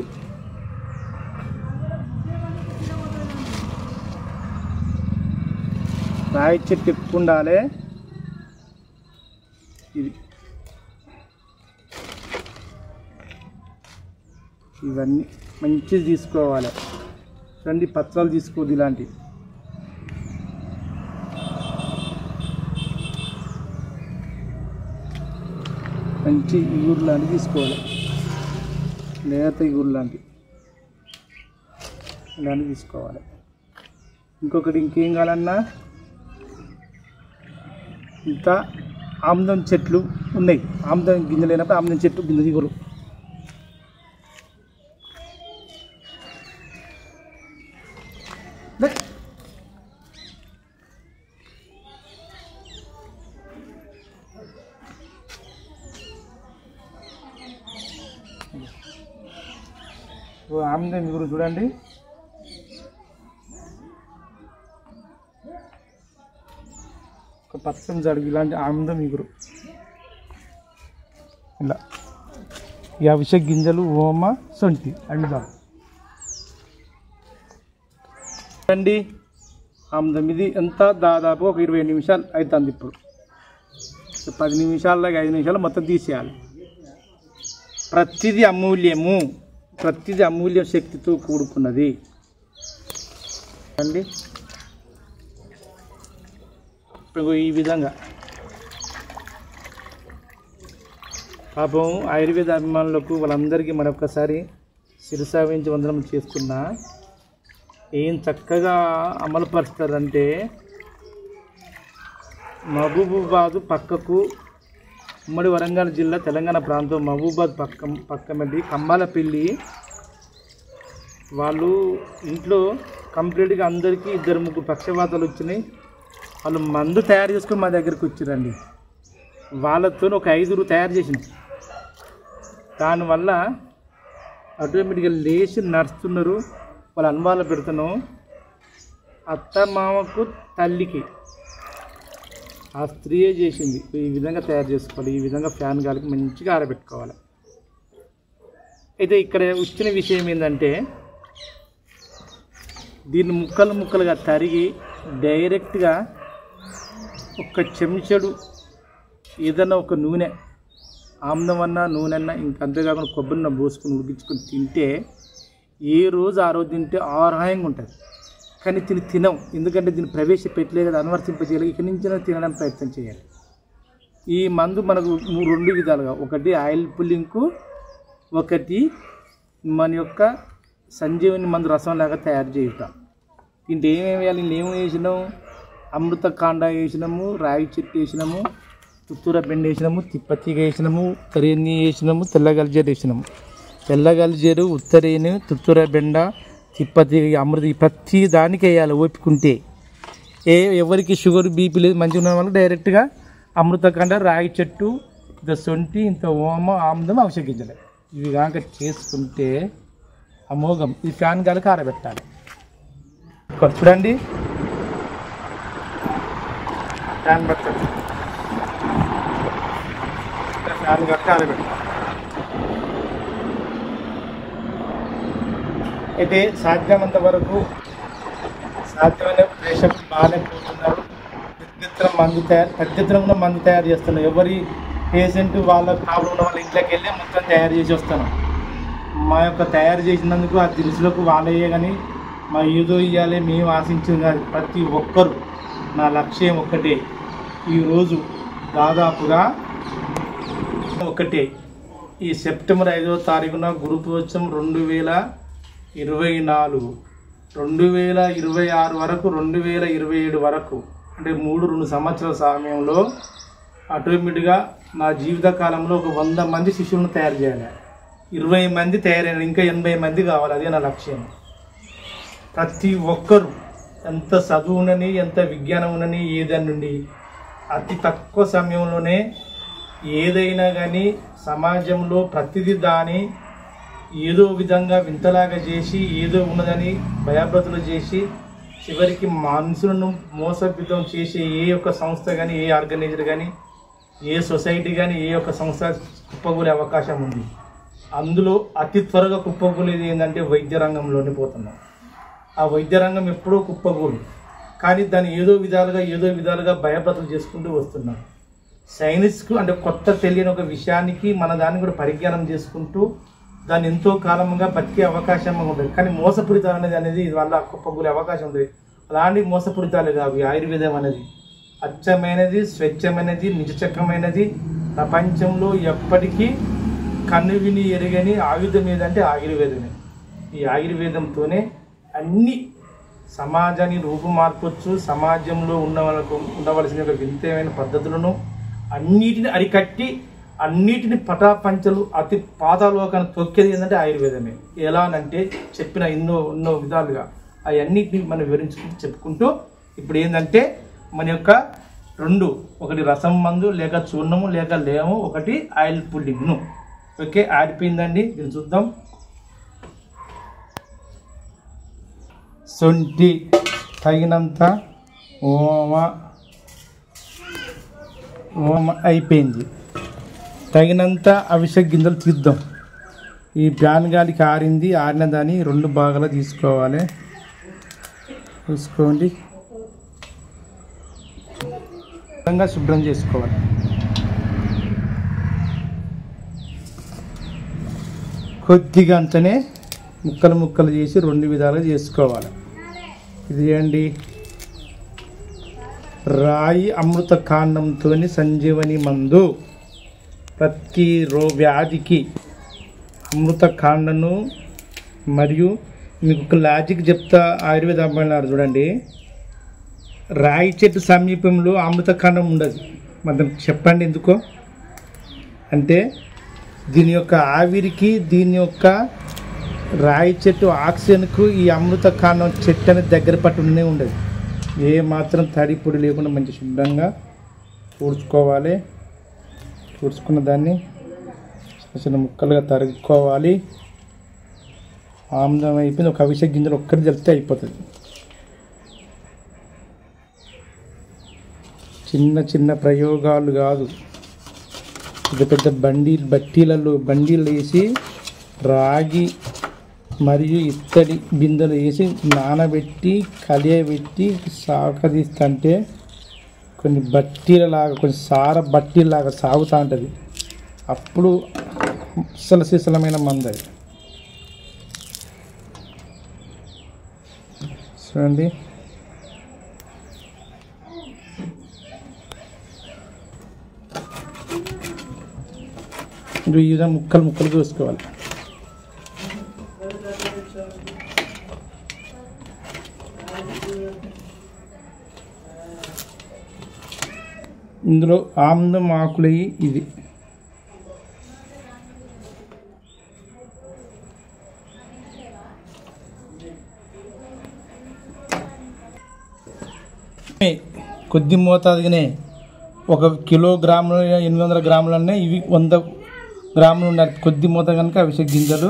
రాయి చెట్టు ఎక్కువ ఉండాలి. ఇది ఇవన్నీ మంచిది తీసుకోవాలి. చూడండి పత్రాలు తీసుకోవద్దు, ఇలాంటివి మంచి ఇగురు లాంటివి తీసుకోవాలి, లేత ఇగురు లాంటివి ఇలాంటివి తీసుకోవాలి. ఇంకొకటి ఇంకేం కావాలన్నా, ఇంకా ఆముదం చెట్లు ఉన్నాయి, ఆముదం గింజ లేనప్పుడు ఆముదం చెట్టు గింజ ఇగురు. ఆముదం ఇగురు చూడండి, ఒక పచ్చని జడుగు ఇలాంటి ఆముదం ఇగురు. ఇలా ఈ అవిసె గింజలు, ఓమ, సొంటి అండుదాం చూడండి. ఆముదం ఇది ఎంత దాదాపు ఒక 20 నిమిషాలు అవుతుంది. ఇప్పుడు 10 నిమిషాల్లో 5 నిమిషాలు మొత్తం తీసేయాలి. ప్రతిదీ అమూల్యము, ప్రతిదీ అమూల్య శక్తితో కూడుకున్నది అండి. ఇప్పుడు ఈ విధంగా పాపం ఆయుర్వేద అభిమానులకు వాళ్ళందరికీ మరొకసారి శిరసావించి వందనం చేస్తున్నా. ఏం చక్కగా అమలు పరుస్తారంటే, మహబూబాబాద్ పక్కకు, ఉమ్మడి వరంగల్ జిల్లా తెలంగాణ ప్రాంతం మహబూబాబాద్ పక్కమది కమ్మాలపల్లి. వాళ్ళు ఇంట్లో కంప్లీట్గా అందరికీ 2-3 పక్షవాతాలు వచ్చినాయి. వాళ్ళు మందు తయారు చేసుకొని మా దగ్గరికి వచ్చిరండి. వాళ్ళతో ఒక 5 తయారు చేసినాం. దానివల్ల ఆటోమేటిక్గా లేచి నడుస్తున్నారు. వాళ్ళ అనుభవాలు పెడుతున్నాం. అత్త మామకు తల్లికి ఆ స్త్రీయే చేసింది. ఈ విధంగా తయారు చేసుకోవాలి, ఈ విధంగా ఫ్యాన్ గాలికి మంచిగా ఆరబెట్టుకోవాలి. అయితే ఇక్కడ వచ్చిన విషయం ఏంటంటే, దీన్ని ముక్కలుగా తరిగి డైరెక్ట్గా ఒక చెంచాడు ఏదన్నా ఒక నూనె, ఆముదం అన్నా నూనె అన్నా, ఇంకా అంతేకాకుండా కొబ్బరిన పోసుకొని ఉడికించుకొని తింటే ఏ రోజు ఆ రోజు తింటే ఆరోగ్యంగా ఉంటుంది. కానీ తినం, ఎందుకంటే దీన్ని ప్రవేశపెట్టలే కదా, అనువర్తింపజేయాలి. ఇక్కడి నుంచి తినడానికి ప్రయత్నం చేయాలి. ఈ మందు మనకు 2 విధాలుగా, ఒకటి ఆయిల్ పుల్లింగ్కు, ఒకటి మన యొక్క సంజీవని మందు రసం లాగా తయారు చేయుతాం. దీంట్లో ఏమేమి వేయాలి, ఏమేమి వేసినాము, అమృతకాండ వేసినాము, రాయి చెట్టు వేసినాము, తుత్తూర బెండ వేసినాము, తిప్పతీగ వేసినాము, ఉత్తరేణి వేసినాము, తెల్లగలిజేరు వేసినాము. తెల్లగలిజేరు, ఉత్తరేణి, తుత్తూర బెండ, తిప్పతీగ, అమృత, ప్రతి దానికి వేయాలి ఓపికంటే. ఎవరికి షుగర్ బీపీ లేదు, మంచిగా ఉన్న వాళ్ళకి డైరెక్ట్గా అమృతకాండ, రాయి చెట్టు, ఇంత సొంటి, ఇంత ఓమ, ఆముదం, అవిసె గింజలు ఇవి కాక చేసుకుంటే అమోఘం. ఈ ఫ్యాన్ గాలికి ఆరబెట్టాలి. చూడండి ఫ్యాన్ పెట్టండి, ఫ్యాన్ గాలికి ఆరబెట్టాలి. అయితే సాధ్యమైనంత వరకు సాధ్యమైన ప్రేక్షకులు బాగానే పోతున్నారు. పెద్ద ఎత్తున మందు తయారు చేస్తున్నారు. ఎవరి పేషెంట్ వాళ్ళ ప్రాబ్లం ఉన్న వాళ్ళ ఇంట్లోకి వెళ్ళి మొత్తం తయారు చేసి వస్తున్నాం. మా యొక్క తయారు చేసినందుకు ఆ దినుసులకు వాళ్ళయ్యే కానీ మా ఏదో ఇవ్వాలి మేము ఆశించింది కాదు. ప్రతి ఒక్కరు నా లక్ష్యం ఒక్కటే. ఈరోజు దాదాపుగా ఒకటే, ఈ సెప్టెంబర్ 5వ తారీఖున గురు పూజం 2024, 2026 వరకు, 2027 వరకు, అంటే 2 సంవత్సరాల సమయంలో ఆటోమేటిక్గా నా జీవిత కాలంలో ఒక 100 మంది శిష్యులను తయారు చేయాలి. 20 మంది తయారైన ఇంకా 80 మంది కావాలి. అదే నా లక్ష్యం. ప్రతి ఒక్కరు ఎంత చదువు ఉండని, ఎంత విజ్ఞానం ఉండని, ఏదైనా నుండి అతి తక్కువ సమయంలోనే ఏదైనా కానీ సమాజంలో ప్రతిదీ దాని ఏదో విధంగా వింతలాగా చేసి ఏదో ఉన్నదని భయభ్రతులు చేసి చివరికి మనుషులను మోసపితం చేసే ఏ ఒక్క సంస్థ కానీ, ఏ ఆర్గనైజర్ కానీ, ఏ సొసైటీ కానీ, ఏ ఒక్క సంస్థ కుప్పకూలే అవకాశం ఉంది. అందులో అతి త్వరగా కుప్పకూలేది ఏంటంటే వైద్య రంగంలోనే పోతున్నాం. ఆ వైద్య రంగం ఎప్పుడూ కుప్పకూలు, కానీ దాన్ని ఏదో విధాలుగా భయభ్రతులు చేసుకుంటూ వస్తున్నాం. సైన్స్కు అంటే కొత్త తెలియని ఒక విషయానికి మన దాన్ని కూడా పరిజ్ఞానం చేసుకుంటూ దాన్ని ఎంతో కాలంగా బతికే అవకాశం ఉంటుంది. కానీ మోసపూరితాలు అనేది ఇది వల్ల కుప్పకూలే అవకాశం ఉంటుంది. అలాంటి మోసపూరితాలు కావు. ఆయుర్వేదం అనేది అచ్చమైనది, స్వచ్ఛమైనది, నిజచక్కమైనది. ప్రపంచంలో ఎప్పటికీ కనువిని ఎరగని ఆయుధం ఏదంటే ఆయుర్వేదమే. ఈ ఆయుర్వేదంతోనే అన్ని సమాజాన్ని రూపుమార్పొచ్చు. సమాజంలో ఉండవలసిన వింతమైన పద్ధతులను అన్నిటిని అరికట్టి అన్నిటిని పటాపంచలు అతి పాతాలోకాన్ని తొక్కేది ఏంటంటే ఆయుర్వేదమే. ఎలా అంటే చెప్పిన ఎన్నో విధాలుగా అవన్నిటిని మనం వివరించుకుంటూ చెప్పుకుంటూ ఇప్పుడు ఏంటంటే మన యొక్క 2, ఒకటి రసం మందు లేక చూర్ణము లేక లేము, ఒకటి ఆయిల్ పుల్లింగ్ను. ఓకే, ఆడిపోయిందండి. దీన్ని చూద్దాం. శొంఠి తగినంత ఓమ అయిపోయింది. తగినంత అవిసె గింజలు తీద్దాం. ఈ ప్యాన్ గాలికి ఆరిన దాన్ని 2 భాగాలు తీసుకోవాలి. తీసుకోండి, విధంగా శుభ్రం చేసుకోవాలి. కొద్దిగా అంతనే ముక్కలు చేసి 2 విధాలుగా చేసుకోవాలి. ఇది అండి రాయి అమృత కాండంతో సంజీవని మందు. ప్రతి వ్యాధికి అమృత కాండను. మరియు మీకు ఒక లాజిక్ చెప్తా. ఆయుర్వేద అమ్మాయినారు చూడండి, రాయి చెట్టు సమీపంలో అమృత కాండం ఉండదు. మనం చెప్పండి ఎందుకో అంటే దీని యొక్క ఆవిరికి, దీని యొక్క రాయి చెట్టు ఆక్సిజన్కు ఈ అమృత కాండం చెట్టు అనేది దగ్గర పట్టునే ఉండదు. ఏ మాత్రం తడి పొడి లేకుండా మంచి శుభ్రంగా ఊడ్చుకోవాలి. ఊడ్చుకున్న దాన్ని చిన్న ముక్కలుగా తరుక్కోవాలి. ఆమ్లం అయిపోయింది. ఒక అవిసె గింజలు ఒక్కటి జరిపితే అయిపోతుంది. చిన్న ప్రయోగాలు కాదు, పెద్ద బండీలు వేసి రాగి మరియు ఇత్తడి బిందెలు వేసి నానబెట్టి కలియబెట్టి సాగదీస్తుంటే కొన్ని బట్టీలలాగా, కొన్ని బట్టీలాగా సాగుతూ ఉంటుంది. అప్పుడు సిసలమైన మందు అది. చూడండి, ఈ విధంగా ముక్కలు చూసుకోవాలి. ఇందులో ఆమ్లం ఆకులయ్యి ఇది కొద్ది మోతాదుగానే 1 కిలోగ్రాములు 800 గ్రాములనే ఇవి 100 గ్రాములు ఉండాలి. కొద్ది మోతాదు కనుక అవిసె గింజలు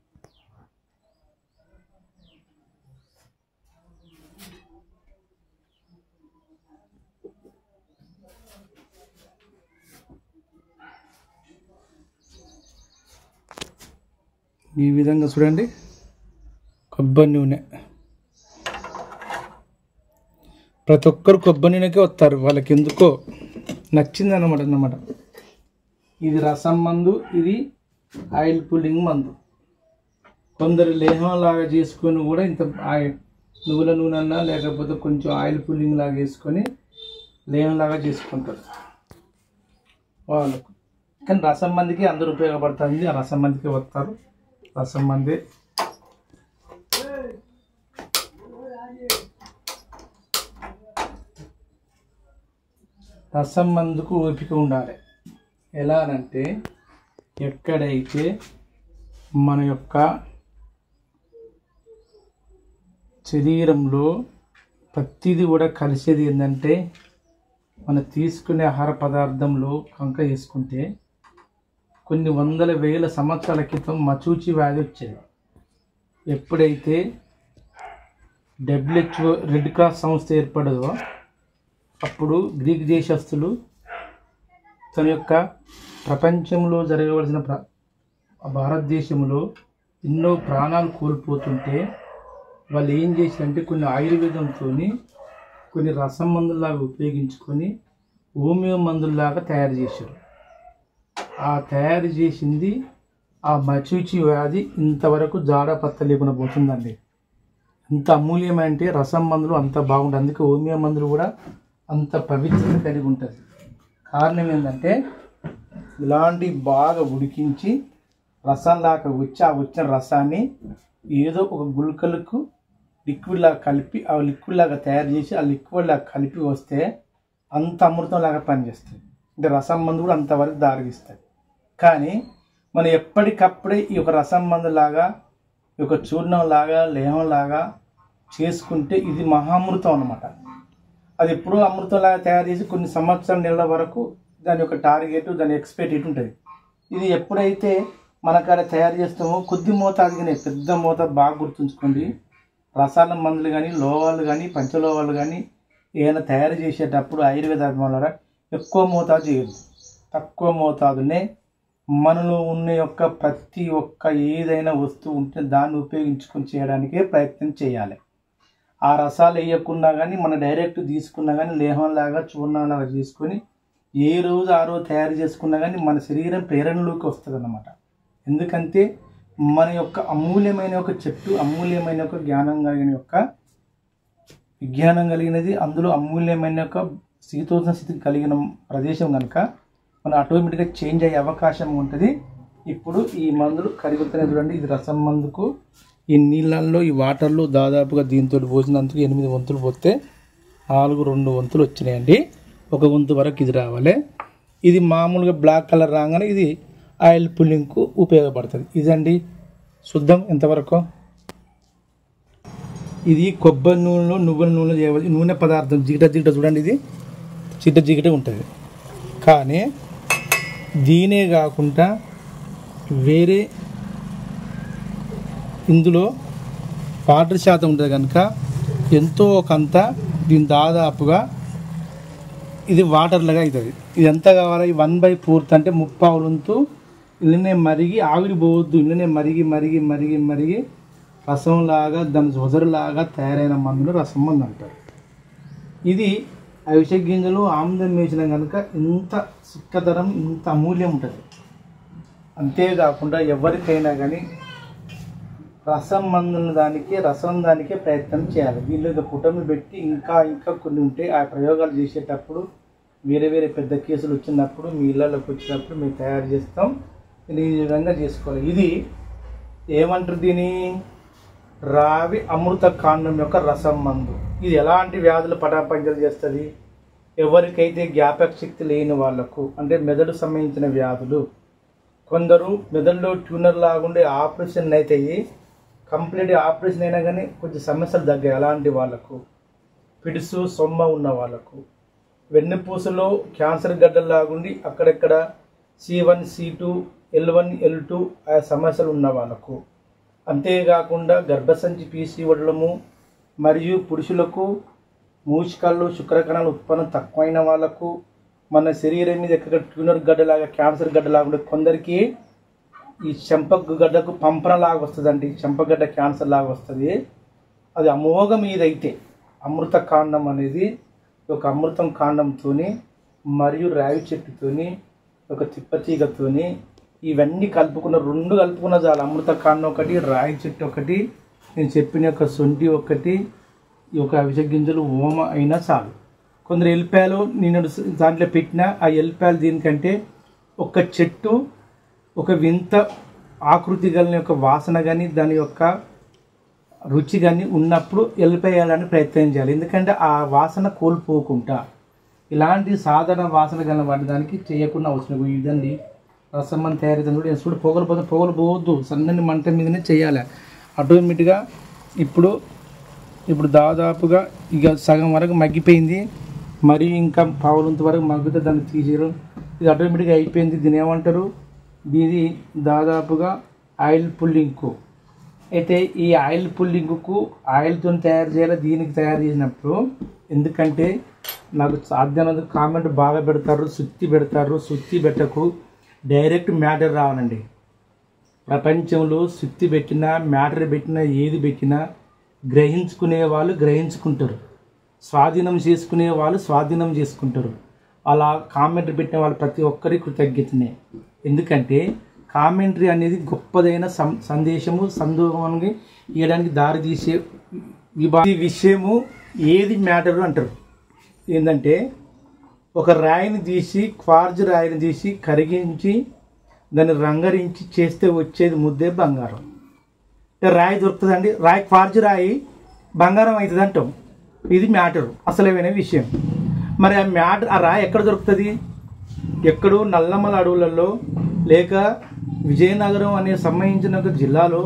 ఈ విధంగా చూడండి, కొబ్బరి నూనె. ప్రతి ఒక్కరు కొబ్బరి నూనెకే వస్తారు, వాళ్ళకి ఎందుకో నచ్చింది అన్నమాట. ఇది రసం మందు, ఇది ఆయిల్ పుల్లింగ్ మందు. కొందరు లేహం లాగా చేసుకొని కూడా ఇంత నువ్వుల నూనె అన్నా లేకపోతే కొంచెం ఆయిల్ పుల్లింగ్ లాగా వేసుకొని లేహం లాగా చేసుకుంటారు వాళ్ళకు. కానీ రసం మందికి అందరూ ఉపయోగపడుతుంది, ఆ రసం మందికి వస్తారు. రసం మంది రసం మందుకు ఓపిక ఉండాలి. ఎలా అంటే ఎక్కడైతే మన యొక్క శరీరంలో ప్రతిదీ కూడా కలిసేది ఏంటంటే, మనం తీసుకునే ఆహార పదార్థంలో కంక వేసుకుంటే కొన్ని వందల వేల సంవత్సరాల క్రితం మచూచి వ్యాధి వచ్చేది. ఎప్పుడైతే WHO రెడ్ క్రాస్ సంస్థ ఏర్పడదో అప్పుడు గ్రీక్ దేశస్తులు తన యొక్క ప్రపంచంలో జరగవలసిన భారతదేశంలో ఎన్నో ప్రాణాలు కోల్పోతుంటే వాళ్ళు ఏం చేశారంటే కొన్ని ఆయుర్వేదంతో కొన్ని రసం మందుల్లాగా ఉపయోగించుకొని హోమియో మందుల్లాగా తయారు చేశారు. ఆ తయారు చేసింది ఆ మచూచి వ్యాధి ఇంతవరకు జాడపత్త లేకుండా పోతుందండి. ఎంత అమూల్యమంటే రసం మందులు అంత బాగుంటుంది. అందుకే హోమియో మందులు కూడా అంత పవిత్రత కలిగి ఉంటుంది. కారణం ఏంటంటే ఇలాంటి బాగా ఉడికించి రసంలాగా వచ్చి ఆ వచ్చిన రసాన్ని ఏదో ఒక గుళికలకు లిక్విడ్ లాగా కలిపి ఆ లిక్విడ్ లాగా తయారు చేసి ఆ లిక్విడ్ లాగా కలిపి వస్తే అంత అమృతం లాగా పనిచేస్తుంది. అంటే రసం మందు కూడా అంతవరకు దారిగిస్తుంది. కానీ మనం ఎప్పటికప్పుడే ఈ యొక్క రసం మందు లాగా ఈ యొక్క చూర్ణం లాగా లేహం లాగా చేసుకుంటే ఇది మహామృతం అన్నమాట. అది ఎప్పుడూ అమృతంలాగా తయారు చేసి కొన్ని సంవత్సరాల నెలల వరకు దాని యొక్క టార్గెట్, దాని ఎక్స్పైరీ డేట్ ఉంటుంది. ఇది ఎప్పుడైతే మనకాడ తయారు చేస్తామో కొద్ది మోతాదుగానే, పెద్ద మోతాదు బాగా గుర్తుంచుకోండి. రసాయన మందులు కానీ లోహాలు కానీ పంచలోహాలు కానీ ఏదైనా తయారు చేసేటప్పుడు ఆయుర్వేద ద్వారా ఎక్కువ మోతాదు చేయొద్దు. తక్కువ మోతాదునే మనలో ఉన్న యొక్క ప్రతి ఒక్క ఏదైనా వస్తువు ఉంటే దాన్ని ఉపయోగించుకొని చేయడానికే ప్రయత్నం చేయాలి. ఆ రసాలు వేయకుండా కానీ మనం డైరెక్ట్ తీసుకున్నా కానీ లేహంలాగా చూర్ణంలాగా చేసుకొని ఏ రోజు ఆ రోజు తయారు చేసుకున్నా కానీ మన శరీరం ప్రేరణలోకి వస్తుంది అన్నమాట. ఎందుకంటే మన యొక్క అమూల్యమైన ఒక చెట్టు, అమూల్యమైన ఒక విజ్ఞానం కలిగినది, అందులో అమూల్యమైన ఒక శీతోష్ణ స్థితి కలిగిన ప్రదేశం కనుక మనం ఆటోమేటిక్గా చేంజ్ అయ్యే అవకాశం ఉంటుంది. ఇప్పుడు ఈ మందులు కరుగుతున్నాయి చూడండి. ఇది రసం మందుకు ఈ నీళ్ళల్లో ఈ వాటర్లో దాదాపుగా దీంతో పోసినందుకు 8 వంతులు పోతే 2 వంతులు వచ్చినాయండి. 1 వంతు వరకు ఇది రావాలి. ఇది మామూలుగా బ్లాక్ కలర్ రాగానే ఇది ఆయిల్ పుల్లింగ్కు ఉపయోగపడుతుంది. ఇదండి శుద్ధం. ఎంతవరకు ఇది కొబ్బరి నూనెలో నువ్వుల నూనె చేయవచ్చు. నూనె పదార్థం జిగట చూడండి, ఇది జిగట ఉంటుంది. కానీ దీనే కాకుండా వేరే ఇందులో వాటర్ శాతం ఉంటుంది కనుక ఎంతో కొంత దీని దాదాపుగా ఇది వాటర్లాగా అవుతుంది. ఇది ఎంత కావాలి? 1/4 అంటే 3/4 వంతు ఇళ్ళనే మరిగి, ఆవిరి పోవద్దు, ఇళ్ళనే మరిగి మరిగి మరిగి మరిగి రసంలాగా దాని జొజరులాగా తయారైన మందును రసం మందు అంటారు. ఇది అవిసె గింజలు ఆముదం వేసిన కనుక ఇంత చిక్కదనం, ఇంత అమూల్యం ఉంటుంది. అంతేకాకుండా ఎవరికైనా కానీ రసం మందుల దానికే ప్రయత్నం చేయాలి. వీళ్ళు పుటమి పెట్టి ఇంకా కొన్ని ఉంటే ఆ ప్రయోగాలు చేసేటప్పుడు వేరే వేరే పెద్ద కేసులు వచ్చినప్పుడు మీ ఇళ్ళలోకి వచ్చినప్పుడు మేము తయారు చేస్తాం. ఈ విధంగా చేసుకోవాలి. ఇది ఏమంటారు? దీని రావి అమృత కాండం యొక్క రసం మందు. ఇది ఎలాంటి వ్యాధులు పటాపంచలు చేస్తుంది? ఎవరికైతే జ్ఞాపక శక్తి లేని వాళ్లకు, అంటే మెదడు సంబంధించిన వ్యాధులు, కొందరు మెదడులో ట్యూనర్ లాగుండే ఆపరేషన్ అయితే కంప్లీట్ ఆపరేషన్ అయినా కానీ కొంచెం సమస్యలు తగ్గాయి. అలాంటి వాళ్ళకు, పిడుసు సొమ్మ ఉన్న వాళ్ళకు, వెన్నుపూసలో క్యాన్సర్ గడ్డల్లాగుండి అక్కడెక్కడ C1, C2, L1, L2 ఆ సమస్యలు ఉన్న వాళ్ళకు, అంతేకాకుండా గర్భసంచి పీసి వడలము మరియు పురుషులకు మూషికాల్లో శుక్రకణాలు ఉత్పన్నం తక్కువైన వాళ్ళకు, మన శరీరం మీద ఎక్కడ ట్యూనర్ గడ్డలాగా క్యాన్సర్ గడ్డలాగా కొందరికి ఈ చెంపగడ్డకు పంపనలాగా వస్తుందండి, చెంపగడ్డ క్యాన్సర్ లాగా వస్తుంది. అది అమోఘం ఇదైతే అమృత కాండం అనేది ఒక అమృతం కాండంతోని మరియు రావి చెట్టుతోని ఒక తిప్పతీగతోని ఇవన్నీ కలుపుకున్న 2 కలుపుకున్న చాలు. అమృత కాండం ఒకటి, రావి చెట్టు ఒకటి, నేను చెప్పిన ఒక శొంఠి ఒకటి, ఈ ఒక అవిసె గింజలు ఓమ అయినా చాలు. కొందరు ఎల్లిపాయలు నేను దాంట్లో పెట్టిన ఆ ఎల్లిపాయలు దీనికంటే ఒక చెట్టు ఒక వింత ఆకృతి కలిగిన యొక్క వాసన కానీ దాని యొక్క రుచి కానీ ఉన్నప్పుడు ఎల్లిపాయాలని ప్రయత్నం చేయాలి. ఎందుకంటే ఆ వాసన కోల్పోకుండా ఇలాంటి సాధారణ వాసన కలిగిన వాటి దానికి చేయకుండా అవసరం. ఇదండి రసమ్మని తయారైతే కూడా చూడు పొగలు పోవద్దు, సన్నని మంట మీదనే చేయాలి. ఆటోమేటిక్గా ఇప్పుడు దాదాపుగా ఇక సగం వరకు మగ్గిపోయింది, మరి ఇంకా పావులంత వరకు మగ్గితే దాన్ని తీసేయరు. ఇది ఆటోమేటిక్గా అయిపోయింది. దీని ఏమంటారు, ఇది దాదాపుగా ఆయిల్ పుల్లింగ్కు. అయితే ఈ ఆయిల్ పుల్లింగ్కు ఆయిల్తో తయారు చేయాలి. దీనికి తయారు చేసినప్పుడు ఎందుకంటే నాకు సాధ్యమైనందుకు కామెంట్ బాగా పెడతారు, సుత్తి పెట్టకు, డైరెక్ట్ మ్యాటర్ రావాలండి. ప్రపంచంలో సుత్తి పెట్టినా మ్యాటర్ పెట్టినా ఏది పెట్టినా గ్రహించుకునే వాళ్ళు గ్రహించుకుంటారు, స్వాధీనం చేసుకునే వాళ్ళు స్వాధీనం చేసుకుంటారు. అలా కామెంటరీ పెట్టిన వాళ్ళు ప్రతి ఒక్కరికి కృతజ్ఞతనే. ఎందుకంటే కామెంటరీ అనేది గొప్పదైన సందేశము సందోహానికి ఇవ్వడానికి దారి తీసే విషయము ఏది మ్యాటరు అంటారు. ఏంటంటే ఒక రాయిని తీసి క్వార్జ్ రాయిని తీసి కరిగించి దాన్ని రంగరించి చేస్తే వచ్చేది ముద్దే బంగారం. రాయి దొరుకుతుందండి, రాయి క్వార్జ్ రాయి బంగారం అవుతుంది అంటాం. ఇది మ్యాటరు, అసలైన విషయం. మరి ఆ రాయి ఎక్కడ దొరుకుతుంది? ఎక్కడో నల్లమల అడవులలో, లేక విజయనగరం అనే సంబంధించిన ఒక జిల్లాలో,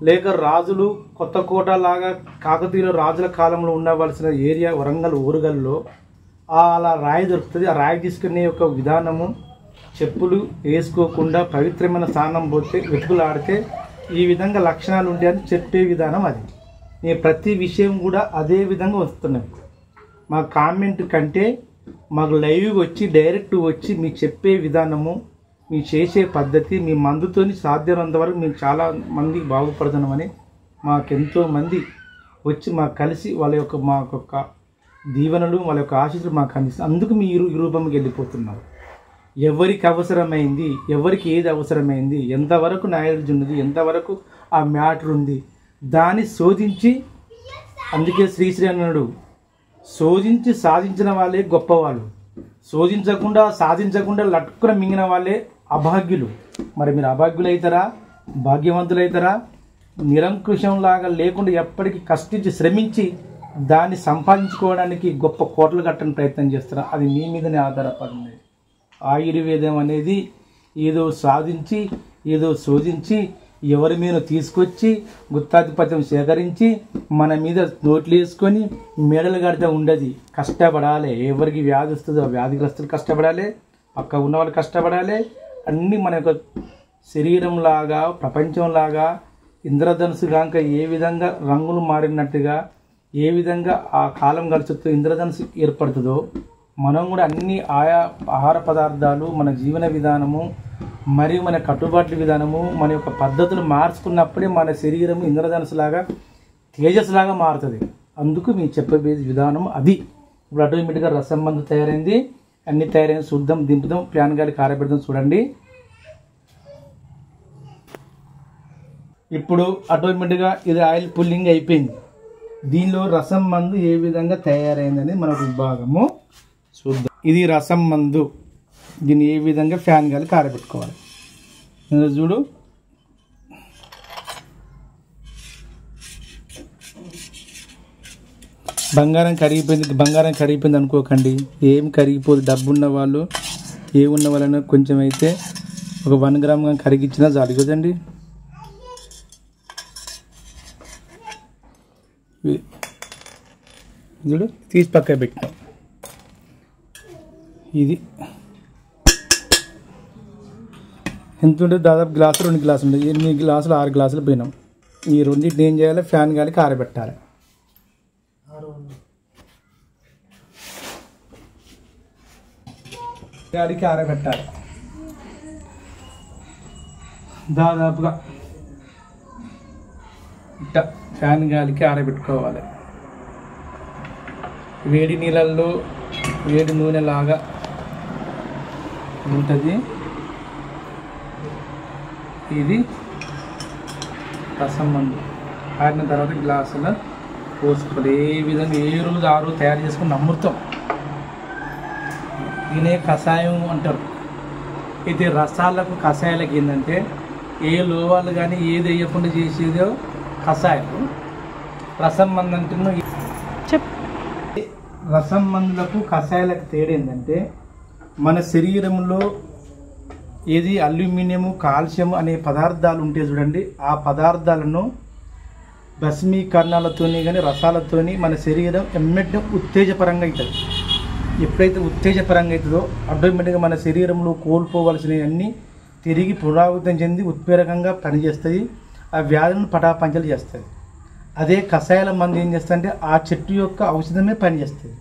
లేక రాజులు కొత్తకోట లాగా కాకతీయుల రాజుల కాలంలో ఉండవలసిన ఏరియా వరంగల్ ఊరుగల్లో అలా రాయి దొరుకుతుంది. ఆ రాయి తీసుకునే యొక్క విధానము, చెప్పులు వేసుకోకుండా పవిత్రమైన స్నానం పోతే వెతుకులాడితే ఈ విధంగా లక్షణాలు ఉంటాయని చెప్పే విధానం అది. నేను ప్రతి విషయం కూడా అదే విధంగా వస్తున్నాను. మా కామెంట్ కంటే మాకు లైవ్ వచ్చి డైరెక్ట్ వచ్చి మీకు చెప్పే విధానము, మీ చేసే పద్ధతి, మీ మందుతోని సాధ్యమైనంత వరకు మేము చాలా మందికి బాగుపడుతున్నామని మాకెంతో మంది వచ్చి మాకు కలిసి మాకొక్క దీవెనలు, వాళ్ళ యొక్క ఆశీస్సులు మాకు అందిస్తారు. అందుకు మీ ఈ రూపంకి వెళ్ళిపోతున్నారు. ఎవరికి అవసరమైంది, ఎవరికి ఏది అవసరమైంది, ఎంతవరకు నాలెడ్జ్ ఉన్నది, ఎంతవరకు ఆ మ్యాటర్ ఉంది, దాన్ని శోధించి, అందుకే శ్రీశ్రీ అన్నాడు, శోధించి సాధించిన వాళ్ళే గొప్పవాళ్ళు, శోధించకుండా సాధించకుండా లట్టుకున మింగిన వాళ్ళే అభాగ్యులు. మరి మీరు అభాగ్యులు అవుతారా, భాగ్యవంతులు అవుతారా? నిరంకుశంలాగా లేకుండా ఎప్పటికీ కష్టించి శ్రమించి దాన్ని సంపాదించుకోవడానికి గొప్ప కోటలు కట్టని ప్రయత్నం చేస్తారా? అది మీ మీదనే ఆధారపడింది. ఆయుర్వేదం అనేది ఏదో సాధించి ఏదో శోధించి ఎవరి మీద తీసుకొచ్చి గుత్తాధిపత్యం సేకరించి మన మీద నోట్లు వేసుకొని మెడలు కడితే ఉండదు. కష్టపడాలి. ఎవరికి వ్యాధి వస్తుందో వ్యాధిగ్రస్తులు కష్టపడాలి, పక్క ఉన్న వాళ్ళు కష్టపడాలి. అన్నీ మన యొక్క శరీరంలాగా ప్రపంచంలాగా ఇంద్రధనుసు గాంక ఏ విధంగా రంగులు మారినట్టుగా ఏ విధంగా ఆ కాలం గడుచుతూ ఇంద్రధనుసు ఏర్పడుతుందో మనం కూడా అన్ని ఆయా ఆహార పదార్థాలు, మన జీవన విధానము మరియు మన కట్టుబాట్ల విధానము, మన యొక్క పద్ధతులు మార్చుకున్నప్పుడే మన శరీరము ఇంద్రధనుసులాగా తేజస్సులాగా మారుతుంది. అందుకు మేము చెప్పే విధానం అది. ఇప్పుడు ఆటోమేటిక్గా రసం మందు తయారైంది, అన్ని తయారైంది. చూద్దాం, దింపుదాం, ప్యాన్ గాలి కారబెడదాం. చూడండి, ఇప్పుడు ఆటోమేటిక్గా ఇది ఆయిల్ పుల్లింగ్ అయిపోయింది. దీనిలో రసం మందు ఏ విధంగా తయారైందని మనకు విభాగము చూద్దాం. ఇది రసం మందు. దీన్ని ఏ విధంగా ఫ్యాన్ గాలి కారబెట్టుకోవాలి చూడు. బంగారం కరిగిపోయింది అనుకోకండి, ఏం కరిగిపోదు. డబ్బు ఉన్న వాళ్ళు, ఏమున్న వాళ్ళని కొంచెం అయితే ఒక 1 గ్రామ్ కరిగించినా చాలు కదండి. చూడు, తీసి పక్క పెట్టినాం. ఇది ఎంత ఉంటుంది? దాదాపు గ్లాసు 2 గ్లాసులు ఉంటుంది. 8 గ్లాసులు 6 గ్లాసులు పోయినాం. ఈ రెండింటిని ఏం చేయాలి? ఫ్యాన్ గాలి కారబెట్టాలి. గాలికి ఆరబెట్టాలి. దాదాపుగా ఇట్ట ఫ్యాన్ గాలికి ఆరబెట్టుకోవాలి. వేడి నీళ్ళల్లో వేడి నూనె లాగా ఉంటుంది. ఇది రసం మందు ఆరిన తర్వాత గ్లాసులో పోసుకోవాలి. ఏ విధంగా ఏ రోజు ఆ రోజు తయారు చేసుకుని అమృతం. దీనే కషాయం అంటారు. అయితే రసాలకు కషాయాలకు ఏంటంటే ఏ లోవాలు కానీ ఏది వేయకుండా చేసేదో కషాయం. రసం మందు అంటున్నా. రసం మందులకు కషాయాలకు తేడా ఏంటంటే మన శరీరంలో ఏది అల్యూమినియము కాల్షియం అనే పదార్థాలు ఉంటాయి చూడండి. ఆ పదార్థాలను భస్మీకరణాలతోని కానీ రసాలతోని మన శరీరం ఎమ్మటే ఉత్తేజపరంగా అవుతుంది. ఎప్పుడైతే ఉత్తేజపరంగా అవుతుందో ఆటోమేటిక్గా మన శరీరంలో కోల్పోవలసినవన్నీ తిరిగి పునరావృతం చెంది ఉత్ప్రేరకంగా పనిచేస్తుంది. ఆ వ్యాధులను పటాపంచలు చేస్తుంది. అదే కషాయాల మందు ఏం చేస్తుందంటే ఆ చెట్టు యొక్క ఔషధమే పనిచేస్తుంది.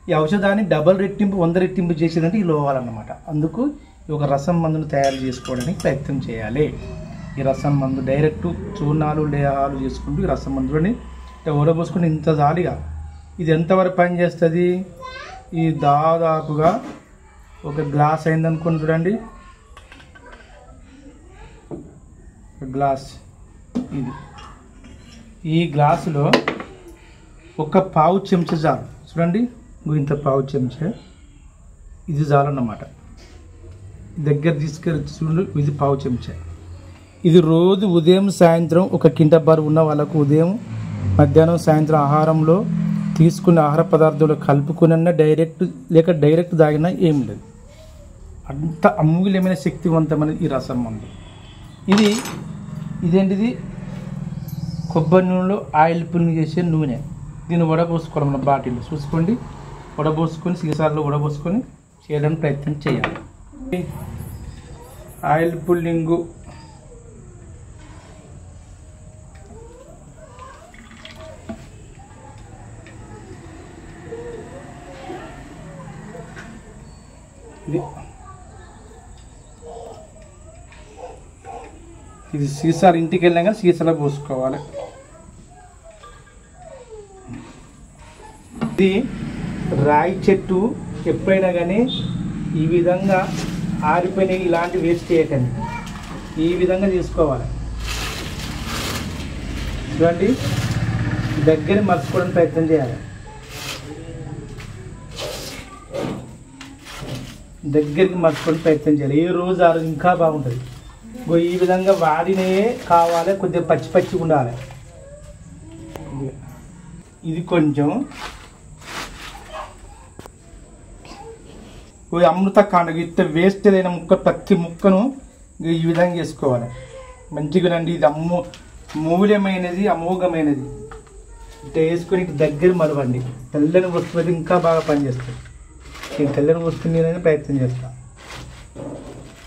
ఈ ఔషధాన్ని డబల్ రెట్టింపు 100 రెట్టింపు చేసేదంటే ఈ లోవాలన్నమాట. అందుకు ఈ ఒక రసం మందును తయారు చేసుకోవడానికి ప్రయత్నం చేయాలి. ఈ రసం మందు డైరెక్ట్ చూర్ణాలు లేహాలు చేసుకుంటూ ఈ రసం మందుని ఊరబోసుకుని ఇంత జాలిగా ఇది ఎంతవరకు పనిచేస్తుంది. ఈ దాదాపుగా ఒక గ్లాస్ అయిందనుకోండి చూడండి. గ్లాస్ ఇది. ఈ గ్లాసులో ఒక పావు చెంచా చాలు చూడండి. ఇంత పావు చెంచా ఇది చాలన్నమాట. దగ్గర తీసుకెళ్ళి చూడండి. ఇది పావు చెంచా. ఇది రోజు ఉదయం సాయంత్రం ఒక కింట బరువు ఉన్న వాళ్ళకు ఉదయం మధ్యాహ్నం సాయంత్రం ఆహారంలో తీసుకున్న ఆహార పదార్థాలు కలుపుకున్న డైరెక్ట్ తాగినా ఏమి లేదు. అంత అమూల్యమైన శక్తివంతమైన ఈ రసం మందు. ఇదేంటిది కొబ్బరి నూనెలో ఆయిల్ పుల్లింగ్ చేసే నూనె. దీన్ని వడబోసుకోవాలి. మన బాటిల్ చూసుకోండి. వడబోసుకొని సీసాల్లో వడబోసుకొని చేయడానికి ప్రయత్నం చేయాలి. ఆయిల్ పుల్లింగు ఇది సీసాలు ఇంటికి వెళ్ళాక సీసాలో పోసుకోవాలి. ఇది రాయి చెట్టు ఎప్పుడైనా కానీ ఈ విధంగా ఆరిపోయిన ఇలాంటి వేస్ట్ చేయకండి. ఈ విధంగా తీసుకోవాలి. చూడండి. దగ్గర మర్చుకోవడానికి ప్రయత్నం చేయాలి. దగ్గరికి మర్చుకోవడానికి ప్రయత్నం చేయాలి. ఏ రోజు ఆ రోజు ఇంకా బాగుంటుంది. ఈ విధంగా వాడినే కావాలి. కొద్దిగా పచ్చి ఉండాలి. ఇది కొంచెం అమృత కాండ ఇట్లా వేస్ట్ ఏదైనా ప్రతి ముక్కను ఈ విధంగా చేసుకోవాలి. మంచిగానండి. ఇది మూల్యమైనది అమోఘమైనది. ఇట్లా వేసుకొని దగ్గర మరవండి. తెల్లని వస్తువు ఇంకా బాగా పనిచేస్తుంది. నేను తెల్లని వస్తువు నేనైనా ప్రయత్నం చేస్తాను.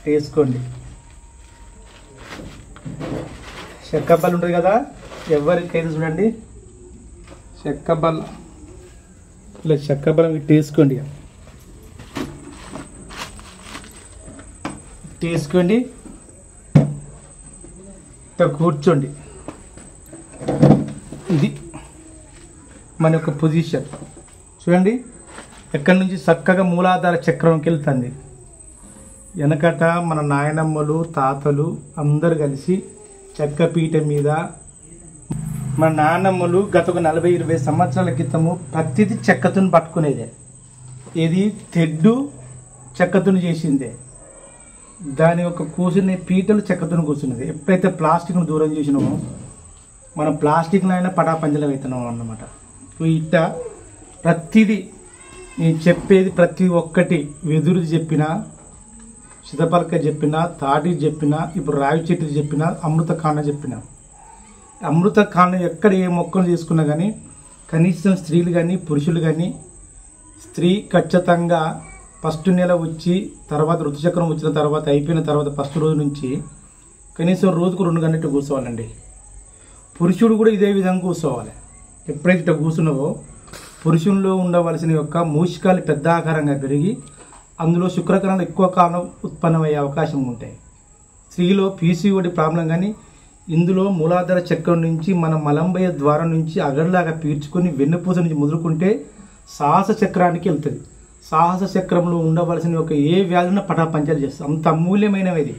వేసుకోండి. చెక్కబల్ ఉంటుంది కదా, ఎవరికైతే చూడండి చెక్కబల్ ఇలా చెక్కబలం ఇట్లా వేసుకోండి. వేసుకోండి. ఇట్లా కూర్చోండి. ఇది మన యొక్క పొజిషన్ చూడండి. ఎక్కడి నుంచి చక్కగా మూలాధార చక్రంకి వెళ్తుంది. వెనకట మన నాయనమ్మలు తాతలు అందరు కలిసి చెక్కపీట మీద మన నాన్నమ్మలు గత ఒక 40-20 సంవత్సరాల క్రితము ప్రతిదీ చెక్కతుని పట్టుకునేదే. ఇది తెడ్డు చెక్కతుని చేసిందే. దాని యొక్క కూర్చునే పీటలు చెక్కతుని కూర్చున్నది. ఎప్పుడైతే ప్లాస్టిక్ను దూరం చేసినామో మనం ప్లాస్టిక్లో అయినా పటాపంచలం అవుతున్నాం అన్నమాట. ఇట్ట ప్రతిదీ నేను చెప్పేది ప్రతి ఒక్కటి వెదురు చెప్పినా, సితపలక చెప్పినా, తాటి చెప్పినా, ఇప్పుడు రావి చెట్టు చెప్పినా, అమృతకాండ చెప్పినా, అమృతకాండ ఎక్కడ ఏ మొక్కలు తీసుకున్నా కానీ కనీసం స్త్రీలు కానీ పురుషులు కానీ స్త్రీ ఖచ్చితంగా ఫస్ట్ నెల వచ్చి తర్వాత ఋతుచక్రం వచ్చిన తర్వాత అయిపోయిన తర్వాత ఫస్ట్ రోజు నుంచి కనీసం రోజుకు 2 గంటలు కూర్చోవాలండి. పురుషుడు కూడా ఇదే విధంగా కూర్చోవాలి. ఎప్పుడైతే ఇట్లా కూర్చున్నావో పురుషుల్లో ఉండవలసిన యొక్క మూషికాలు పెద్ద ఆకారంగా పెరిగి అందులో శుక్రకణాలు ఎక్కువ కాలం ఉత్పన్నమయ్యే అవకాశం ఉంటాయి. స్త్రీలో పీసీఓడి ప్రాబ్లం కానీ ఇందులో మూలాధార చక్రం నుంచి మన మలంబయ ద్వారం నుంచి అగర్లాగా పీల్చుకొని వెన్నుపూస నుంచి ముదురుకుంటే సాహస చక్రానికి వెళ్తుంది. సాహస చక్రంలో ఉండవలసిన ఒక ఏ వ్యాధిన పటాపంచలు చేస్తుంది. అంత అమూల్యమైనది.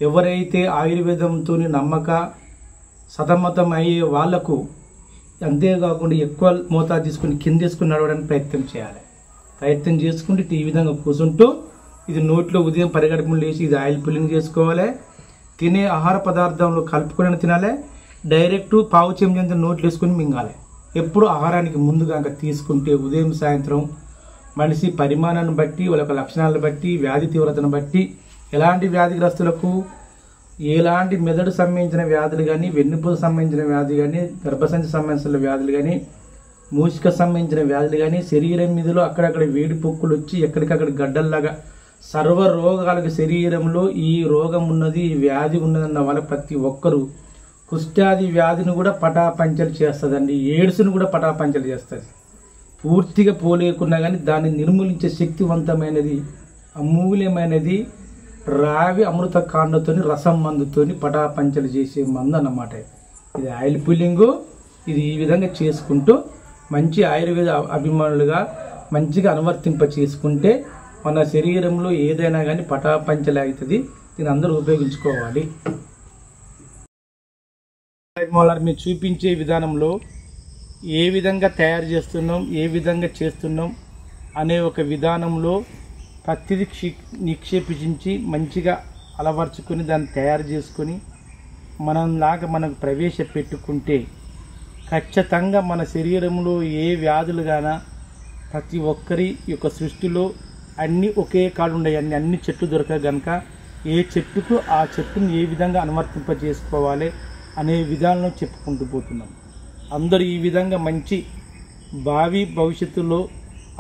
ఎవరైతే ఆయుర్వేదంతో నమ్మక సతమతం అయ్యే వాళ్లకు అంతేకాకుండా ఎక్కువ మోతాదు తీసుకుని కింద తీసుకుని నడవడానికి ప్రయత్నం చేయాలి. ప్రయత్నం చేసుకుంటే ఈ విధంగా కూర్చుంటూ ఇది నోట్లో ఉదయం పరిగడుపులు లేచి ఇది ఆయిల్ పుల్లింగ్ చేసుకోవాలి. తినే ఆహార పదార్థంలో కలుపుకొని తినాలి. డైరెక్ట్ పావు చెంచా నోట్లు వేసుకొని మింగాలి. ఎప్పుడు ఆహారానికి ముందుగా తీసుకుంటే ఉదయం సాయంత్రం మనిషి పరిమాణాన్ని బట్టి వాళ్ళ లక్షణాలను బట్టి వ్యాధి తీవ్రతను బట్టి ఎలాంటి వ్యాధిగ్రస్తులకు ఎలాంటి మెదడు సంబంధించిన వ్యాధులు కానీ వెన్నుపూస సంబంధించిన వ్యాధి కానీ గర్భసంచి సంబంధించిన వ్యాధులు కానీ మూషిక సంబంధించిన వ్యాధులు కానీ శరీరం మీదలో అక్కడక్కడ వేడి పొక్కులు వచ్చి ఎక్కడికక్కడ గడ్డల్లాగా సర్వ రోగాలకు శరీరంలో ఈ రోగం ఉన్నది ఈ వ్యాధి ఉన్నదన్న వాళ్ళ ప్రతి ఒక్కరూ కుష్ఠాది వ్యాధిని కూడా పటాపంచలు చేస్తుందండి. ఎయిడ్స్ను కూడా పటాపంచలు చేస్తుంది. పూర్తిగా పోలేకున్నా కానీ దాన్ని నిర్మూలించే శక్తివంతమైనది అమూల్యమైనది రావి అమృత కాండతోని రసం మందుతోని పటాపంచలు చేసే మందు అన్నమాట. ఇది ఆయిల్ పుల్లింగు. ఇది ఈ విధంగా చేసుకుంటూ మంచి ఆయుర్వేద అభిమానులుగా మంచిగా అనువర్తింప చేసుకుంటే మన శరీరంలో ఏదైనా కానీ పటాపంచలు అవుతుంది. దీన్ని అందరూ ఉపయోగించుకోవాలి. మీరు చూపించే విధానంలో ఏ విధంగా తయారు చేస్తున్నాం ఏ విధంగా చేస్తున్నాం అనే ఒక విధానంలో ప్రతిదీ నిక్షేపించి మంచిగా అలవర్చుకొని దాన్ని తయారు చేసుకొని మనలాగా మనకు ప్రవేశపెట్టుకుంటే ఖచ్చితంగా మన శరీరంలో ఏ వ్యాధులు గానా ప్రతి ఒక్కరి యొక్క సృష్టిలో అన్నీ ఒకే కాడు ఉన్నాయి. అన్ని చెట్లు దొరక గనక ఏ చెట్టుకు ఆ చెట్టును ఏ విధంగా అనువర్తింప చేసుకోవాలి అనే విధానంలో చెప్పుకుంటూ పోతున్నాం. అందరూ ఈ విధంగా మంచి భవిష్యత్తులో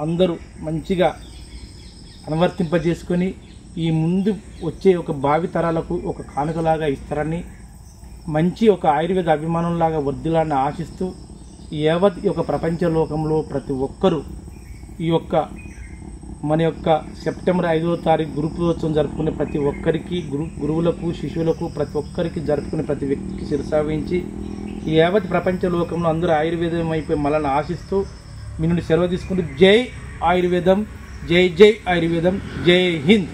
అందరూ మంచిగా అనువర్తింపజేసుకొని ఈ ముందు వచ్చే ఒక భావి తరాలకు ఒక కానుకలాగా ఇస్తారని మంచి ఒక ఆయుర్వేద అభిమానంలాగా వర్ధిల్లాలని ఆశిస్తూ యావత్ ఈ యొక్క ప్రపంచలోకంలో ప్రతి ఒక్కరూ ఈ యొక్క మన యొక్క సెప్టెంబర్ 5వ తారీఖు గురు పూజోత్సవం జరుపుకునే ప్రతి ఒక్కరికి గురువులకు శిష్యులకు ప్రతి ఒక్కరికి జరుపుకునే ప్రతి వ్యక్తికి శిరసావించి ఈ యావత్ ప్రపంచలోకంలో అందరూ ఆయుర్వేదం అయిపోయి మనల్ని ఆశిస్తూ మీ నుండి సెలవు తీసుకుంటూ జై ఆయుర్వేదం, జై జై ఆయుర్వేదం, జై హింద్.